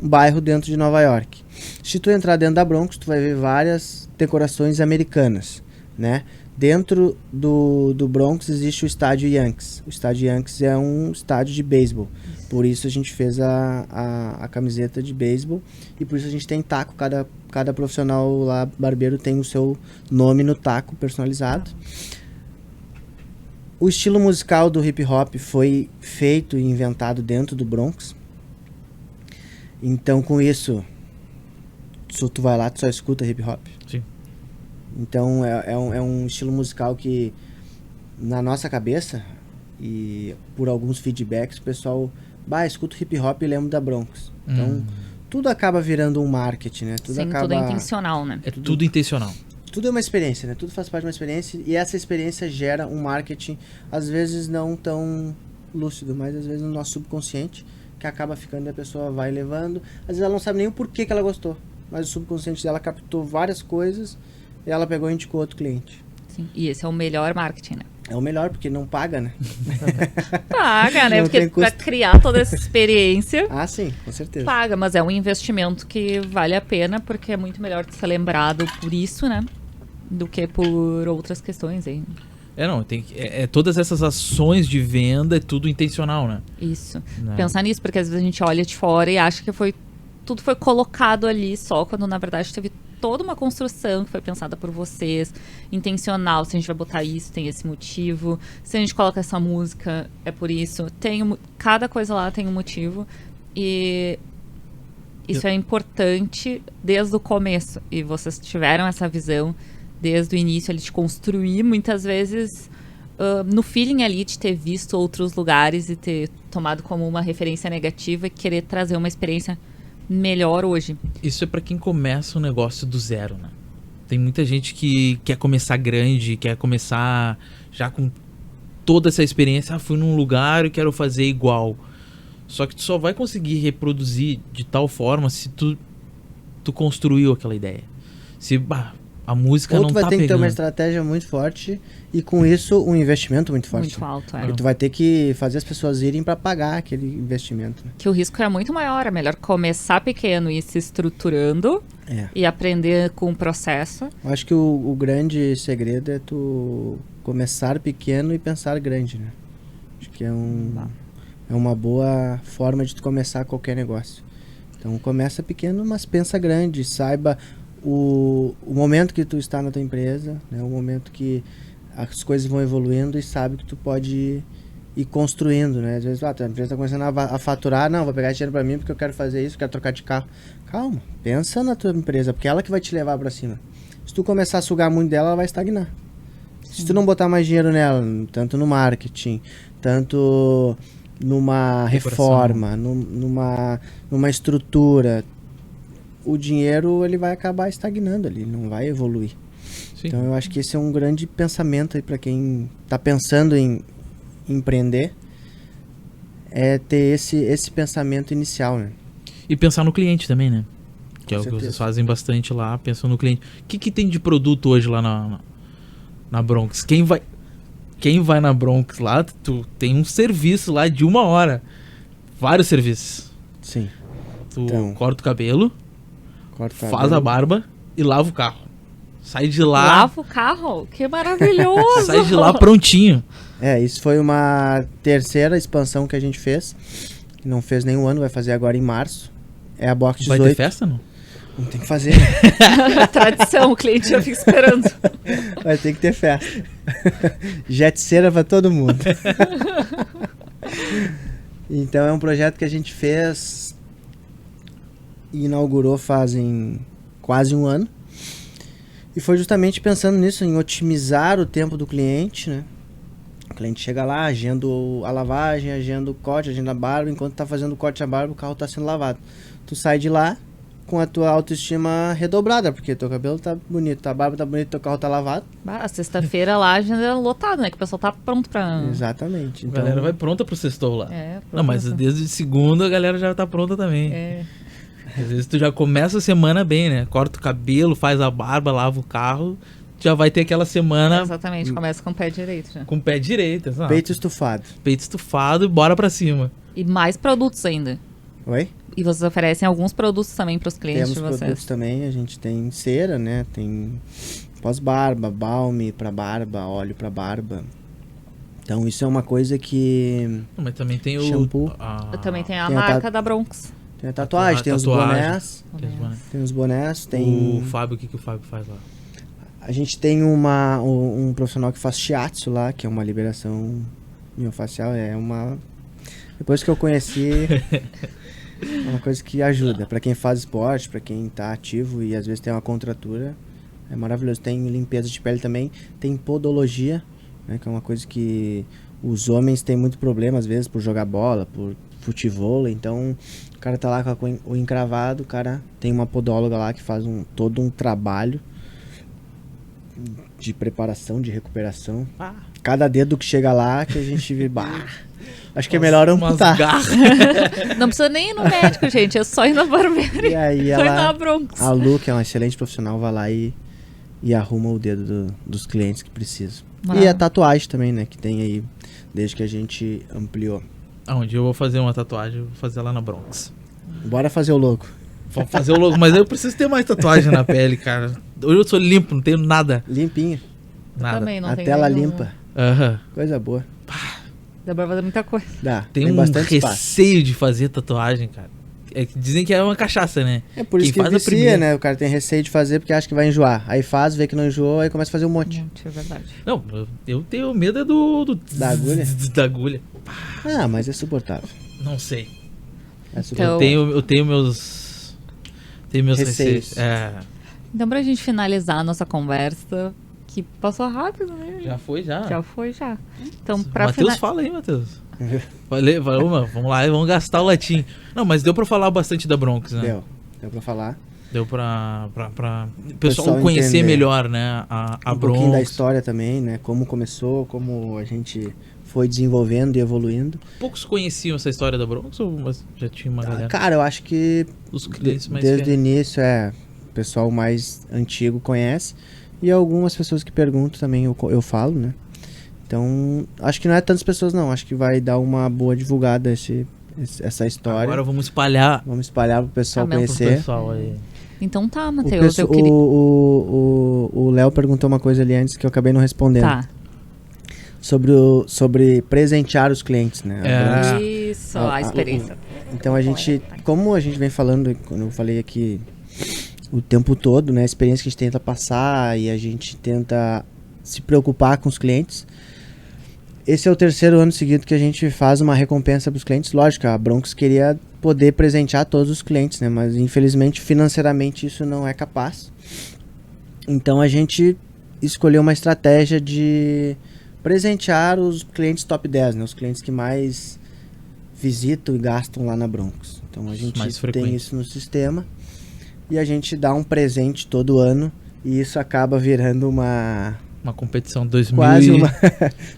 bairro dentro de Nova York. Se tu entrar dentro da Bronx, tu vai ver várias decorações americanas, né? Dentro do Bronx existe o estádio Yankees. O estádio Yankees é um estádio de beisebol. Por isso a gente fez a camiseta de beisebol. E por isso a gente tem taco. Cada profissional lá, barbeiro, tem o seu nome no taco personalizado. O estilo musical do hip hop foi feito e inventado dentro do Bronx. Então com isso, se tu vai lá, tu só escuta hip hop. Sim. Então é um estilo musical que na nossa cabeça e por alguns feedbacks o pessoal escuta hip hop e lembra da Bronx. Então tudo acaba virando um marketing, né? Tudo é intencional, né? É tudo intencional. Tudo é uma experiência, né? Tudo faz parte de uma experiência e essa experiência gera um marketing, às vezes não tão lúcido, mas às vezes no nosso subconsciente, que acaba ficando e a pessoa vai levando. Às vezes ela não sabe nem o porquê que ela gostou, mas o subconsciente dela captou várias coisas e ela pegou e indicou outro cliente. Sim. E esse é o melhor marketing, né? É o melhor, porque não paga, né? Paga, né? Não Porque tem pra custo. criar toda essa experiência, Sim, com certeza. paga. Mas é um investimento que vale a pena, porque é muito melhor ser lembrado por isso, né? Do que por outras questões aí. Todas essas ações de venda é tudo intencional, né? Isso. Né? Pensar nisso, porque às vezes a gente olha de fora e acha que tudo foi colocado ali só, quando na verdade teve toda uma construção que foi pensada por vocês, intencional. Se a gente vai botar isso, tem esse motivo. Se a gente coloca essa música, é por isso. Cada coisa lá tem um motivo. E isso é importante desde o começo. E vocês tiveram essa visão desde o início ali de construir, muitas vezes no feeling ali de ter visto outros lugares e ter tomado como uma referência negativa e querer trazer uma experiência melhor hoje. Isso é pra quem começa um negócio do zero, né? Tem muita gente que quer começar grande, quer começar já com toda essa experiência. Fui num lugar e quero fazer igual. Só que tu só vai conseguir reproduzir de tal forma se tu construiu aquela ideia. Se a música não tá pegando. Ou tu vai ter que ter uma estratégia muito forte e com isso um investimento muito forte. Muito alto, Porque tu vai ter que fazer as pessoas irem para pagar aquele investimento. Né? Que o risco é muito maior. É melhor começar pequeno e ir se estruturando e aprender com o processo. Eu acho que o grande segredo é tu começar pequeno e pensar grande, né? Acho que é uma boa forma de tu começar qualquer negócio. Então começa pequeno, mas pensa grande, saiba o momento que tu está na tua empresa, né? O momento que as coisas vão evoluindo e sabe que tu pode ir construindo, né? Às vezes, a tua empresa está começando a faturar, não, vou pegar dinheiro para mim porque eu quero fazer isso, quero trocar de carro. Calma, pensa na tua empresa, porque é ela que vai te levar para cima. Se tu começar a sugar muito dela, ela vai estagnar. Se tu não botar mais dinheiro nela, tanto no marketing, tanto numa reforma, numa estrutura, o dinheiro ele vai acabar estagnando ali, não vai evoluir. Sim. Então eu acho que esse é um grande pensamento aí para quem está pensando em empreender, é ter esse pensamento inicial, né? E pensar no cliente também, né? Que é o que certeza. vocês fazem bastante lá, pensando no cliente. O que tem de produto hoje lá na Bronx? Quem vai na Bronx lá, tu tem um serviço lá de 1 hora. Vários serviços. Sim. Tu Então, corta o cabelo, corta o faz cabelo. a barba e lava o carro. Sai de lá, Lava o carro? Que maravilhoso! sai de lá prontinho. Isso foi uma terceira expansão que a gente fez. Que não fez nenhum ano, vai fazer agora em março. É a Box 18. Vai ter festa, não? Não tem que fazer, né? Tradição, o cliente já fica esperando. Vai ter que ter festa. Jet cera pra todo mundo. Então é um projeto que a gente fez e inaugurou fazem quase 1 ano. E foi justamente pensando nisso, em otimizar o tempo do cliente, né? O cliente chega lá, agenda a lavagem, agenda o corte, agenda a barba. Enquanto tá fazendo o corte a barba, o carro tá sendo lavado. Tu sai de lá com a tua autoestima redobrada, porque teu cabelo tá bonito, tua barba tá bonita, teu carro tá lavado. A sexta-feira lá a agenda é lotada, né? Que o pessoal tá pronto pra... Exatamente. A Então, galera vai pronta pro sextou lá. É, Não, mas pronto. desde segunda a galera já tá pronta também. É. Às vezes tu já começa a semana bem, né? Corta o cabelo, faz a barba, lava o carro. Já vai ter aquela semana Exatamente, começa com o pé direito já. com o pé direito. Exato. peito estufado. Peito estufado e bora pra cima. E mais produtos ainda. Oi? E vocês oferecem alguns produtos também pros clientes Temos de vocês. produtos também, a gente tem cera, né? Tem pós-barba, balme pra barba, óleo pra barba. Então isso é uma coisa que... Mas também tem o... Shampoo. Eu também tenho a Tem a marca da Bronx. Tem a tatuagem, tem os Tatuagem. bonés. Tem os bonés. Tem os bonés, tem... O Fábio, o que o Fábio faz lá? A gente tem um profissional que faz shiatsu lá, que é uma liberação miofascial. É uma... Depois que eu conheci, é uma coisa que ajuda. Pra quem faz esporte, pra quem tá ativo e às vezes tem uma contratura, é maravilhoso. Tem limpeza de pele também, tem podologia, né, que é uma coisa que os homens têm muito problema às vezes por jogar bola, por futevôlei. Então o cara tá lá com o encravado, o cara tem uma podóloga lá que faz todo um trabalho de preparação, de recuperação. Cada dedo que chega lá que a gente vê, acho que é melhor Umas amputar. garras. Não precisa nem ir no médico, gente. É só ir na barbearia. E aí Só ir na ela, Bronx. a Lu, que é uma excelente profissional, vai lá e arruma o dedo dos clientes que precisam. E a tatuagem também, né, que tem aí, desde que a gente ampliou. Aonde eu vou fazer uma tatuagem, eu vou fazer lá na Bronx. Bora fazer o louco. Vou fazer o logo, mas eu preciso ter mais tatuagem na pele, cara. Hoje eu sou limpo, não tenho nada. Limpinho. Nada. Também não A tem tela nenhum- limpa. Aham. Coisa boa. Dá pra fazer muita coisa. Dá. Tem um bastante espaço. receio de fazer tatuagem, cara. É que dizem que é uma cachaça, né? É por isso Quem que faz a vicia, primeira. né? O cara tem receio de fazer porque acha que vai enjoar. Aí faz, vê que não enjoou, aí começa a fazer um monte. É verdade. Não, eu tenho medo é do Da agulha? Da agulha. Ah, mas é suportável. Não sei. É suportável. Então- Eu tenho meus Receios. receios. É, Então, pra gente finalizar a nossa conversa, que passou rápido, né? já foi, já. Já foi, já. Então, pra Matheus, finalizar... fala aí, Matheus. Falei, vamos lá, vamos gastar o latim. Não, mas deu pra falar bastante da Bronx, né? Deu pra falar. Deu pra o pessoal Pessoal conhecer entender. melhor, né? A Um pouquinho da Bronx. história também, né? Como começou, como a gente foi desenvolvendo e evoluindo. Poucos conheciam essa história da Bronx ou já tinha uma galera? Cara, eu acho que Os clientes mais desde o fiéis. início, o pessoal mais antigo conhece. E algumas pessoas que perguntam também eu falo, né? Então, acho que não é tantas pessoas não. Acho que vai dar uma boa divulgada essa história. Agora vamos espalhar Vamos espalhar pro pessoal Amém. pro conhecer. pessoal aí. Então tá, O Matheus, eu queria... O Léo perguntou uma coisa ali antes que eu acabei não respondendo. Tá. Sobre presentear os clientes, né? É. Isso, a- a experiência. Então a gente, como a gente vem falando, quando eu falei aqui o tempo todo, né? A experiência que a gente tenta passar e a gente tenta se preocupar com os clientes. Esse é o 3º ano seguido que a gente faz uma recompensa para os clientes. Lógico, a Bronx queria poder presentear todos os clientes, né? Mas infelizmente financeiramente isso não é capaz. Então a gente escolheu uma estratégia de presentear os clientes top 10, né? Os clientes que mais visitam e gastam lá na Bronx. Então a gente tem isso no sistema e a gente dá um presente todo ano e isso acaba virando uma competição quase uma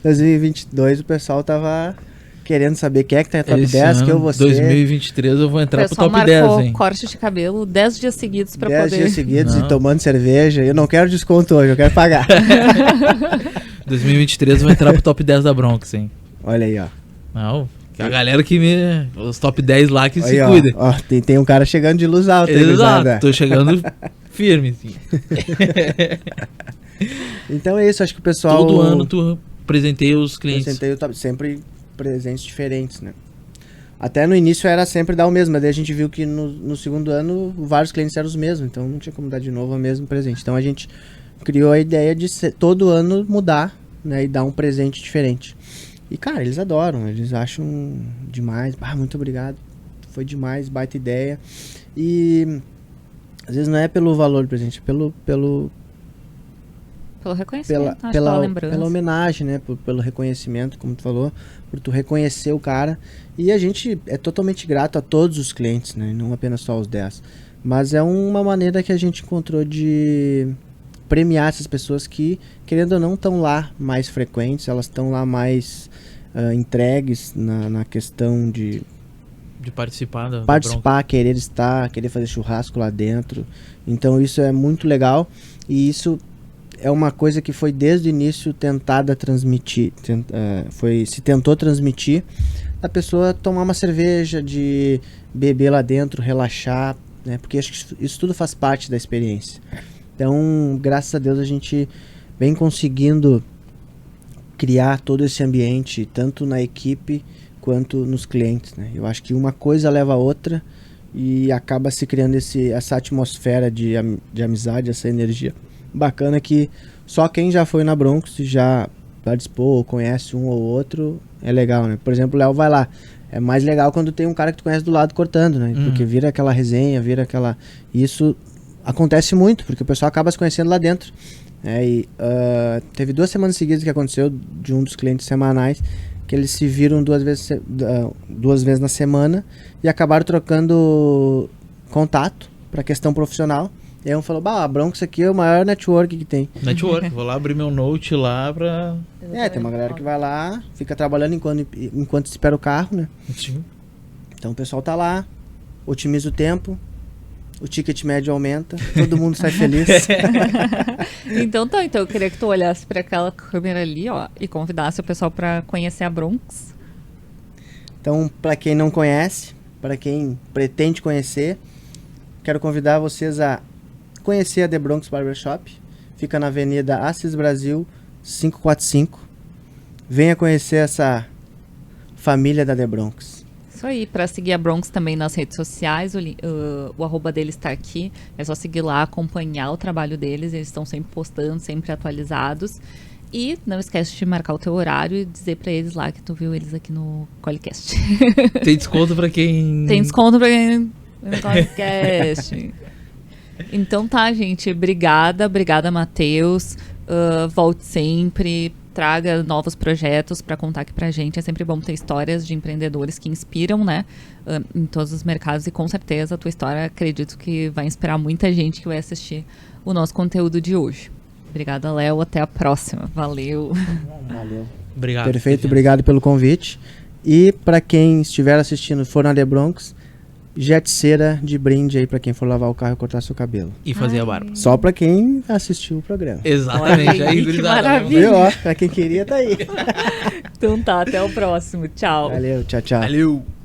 2022 o pessoal tava querendo saber quem é que tá em top Esse 10, ano, que eu vou ser. 2023 eu vou entrar pro top 10, marcou hein? corte de cabelo 10 dias seguidos pra 10 poder... dias seguidos Não. e tomando cerveja. Eu não quero desconto hoje, eu quero pagar. 2023 eu vou entrar pro top 10 da Bronx, hein? Olha aí, ó. Não, que a galera que os top 10 lá que Aí, se ó, cuida. ó, tem um cara chegando de luz alta. aí, Exato, gurizada. tô chegando firme, assim. Então é isso, acho que o pessoal... Todo ano tu presenteia os clientes. Sempre presentes diferentes, né? Até no início era sempre dar o mesmo, mas daí a gente viu que no segundo ano vários clientes eram os mesmos, então não tinha como dar de novo o mesmo presente. Então a gente criou a ideia de todo ano mudar, né, e dar um presente diferente. E cara, eles adoram, eles acham demais. Muito obrigado, foi demais, baita ideia. E às vezes não é pelo valor do presente, é pelo reconhecimento, pela lembrança. Pela homenagem, né? Pelo reconhecimento, como tu falou, por tu reconhecer o cara. E a gente é totalmente grato a todos os clientes, né? Não apenas só os 10. Mas é uma maneira que a gente encontrou de premiar essas pessoas que, querendo ou não, estão lá mais frequentes, elas estão lá mais entregues na questão de participar da participar, querer estar, querer fazer churrasco lá dentro. Então isso é muito legal e isso é uma coisa que foi desde o início tentada transmitir, se tentou transmitir a pessoa tomar uma cerveja, de beber lá dentro, relaxar, né? Porque acho que isso tudo faz parte da experiência. Então, graças a Deus a gente vem conseguindo criar todo esse ambiente, tanto na equipe quanto nos clientes, né? Eu acho que uma coisa leva a outra e acaba se criando essa atmosfera de amizade, essa energia bacana que só quem já foi na Bronx, já participou ou conhece um ou outro, é legal, né? Por exemplo, o Léo vai lá, é mais legal quando tem um cara que tu conhece do lado cortando, né? Porque vira aquela resenha, isso acontece muito, porque o pessoal acaba se conhecendo lá dentro. Teve 2 semanas seguidas que aconteceu de um dos clientes semanais que eles se viram 2 vezes na semana e acabaram trocando contato para questão profissional. E aí um falou, a Bronx aqui é o maior network que tem. Network, vou lá abrir meu note lá pra... Tem uma galera que vai lá, fica trabalhando enquanto espera o carro, né? Sim. Então o pessoal tá lá, otimiza o tempo, o ticket médio aumenta, todo mundo sai feliz. Então eu queria que tu olhasse para aquela câmera ali, ó, e convidasse o pessoal para conhecer a Bronx. Então, para quem não conhece, para quem pretende conhecer, quero convidar vocês a conhecer a The Bronx Barbershop. Fica na Avenida Assis Brasil 545. Venha conhecer essa família da The Bronx. Isso aí, para seguir a Bronx também nas redes sociais, o arroba deles está aqui, é só seguir lá, acompanhar o trabalho deles, eles estão sempre postando, sempre atualizados. E não esquece de marcar o teu horário e dizer para eles lá que tu viu eles aqui no Colicast. Tem desconto para quem... Tem desconto para quem no Colicast. Então tá, gente, obrigada, Matheus, volte sempre, traga novos projetos para contar aqui pra gente. É sempre bom ter histórias de empreendedores que inspiram, né, em todos os mercados, e com certeza a tua história, acredito que vai inspirar muita gente que vai assistir o nosso conteúdo de hoje. Obrigada, Léo, até a próxima. Valeu. Obrigado. Perfeito, obrigado pelo convite. E para quem estiver assistindo, for na The Bronx, jet cera de brinde aí para quem for lavar o carro e cortar seu cabelo. E fazer a barba. Só para quem assistiu o programa. Exatamente. Aí, que maravilha. Viu? Ó, para quem queria, tá aí. Então tá, até o próximo. Tchau. Valeu, tchau, tchau. Valeu.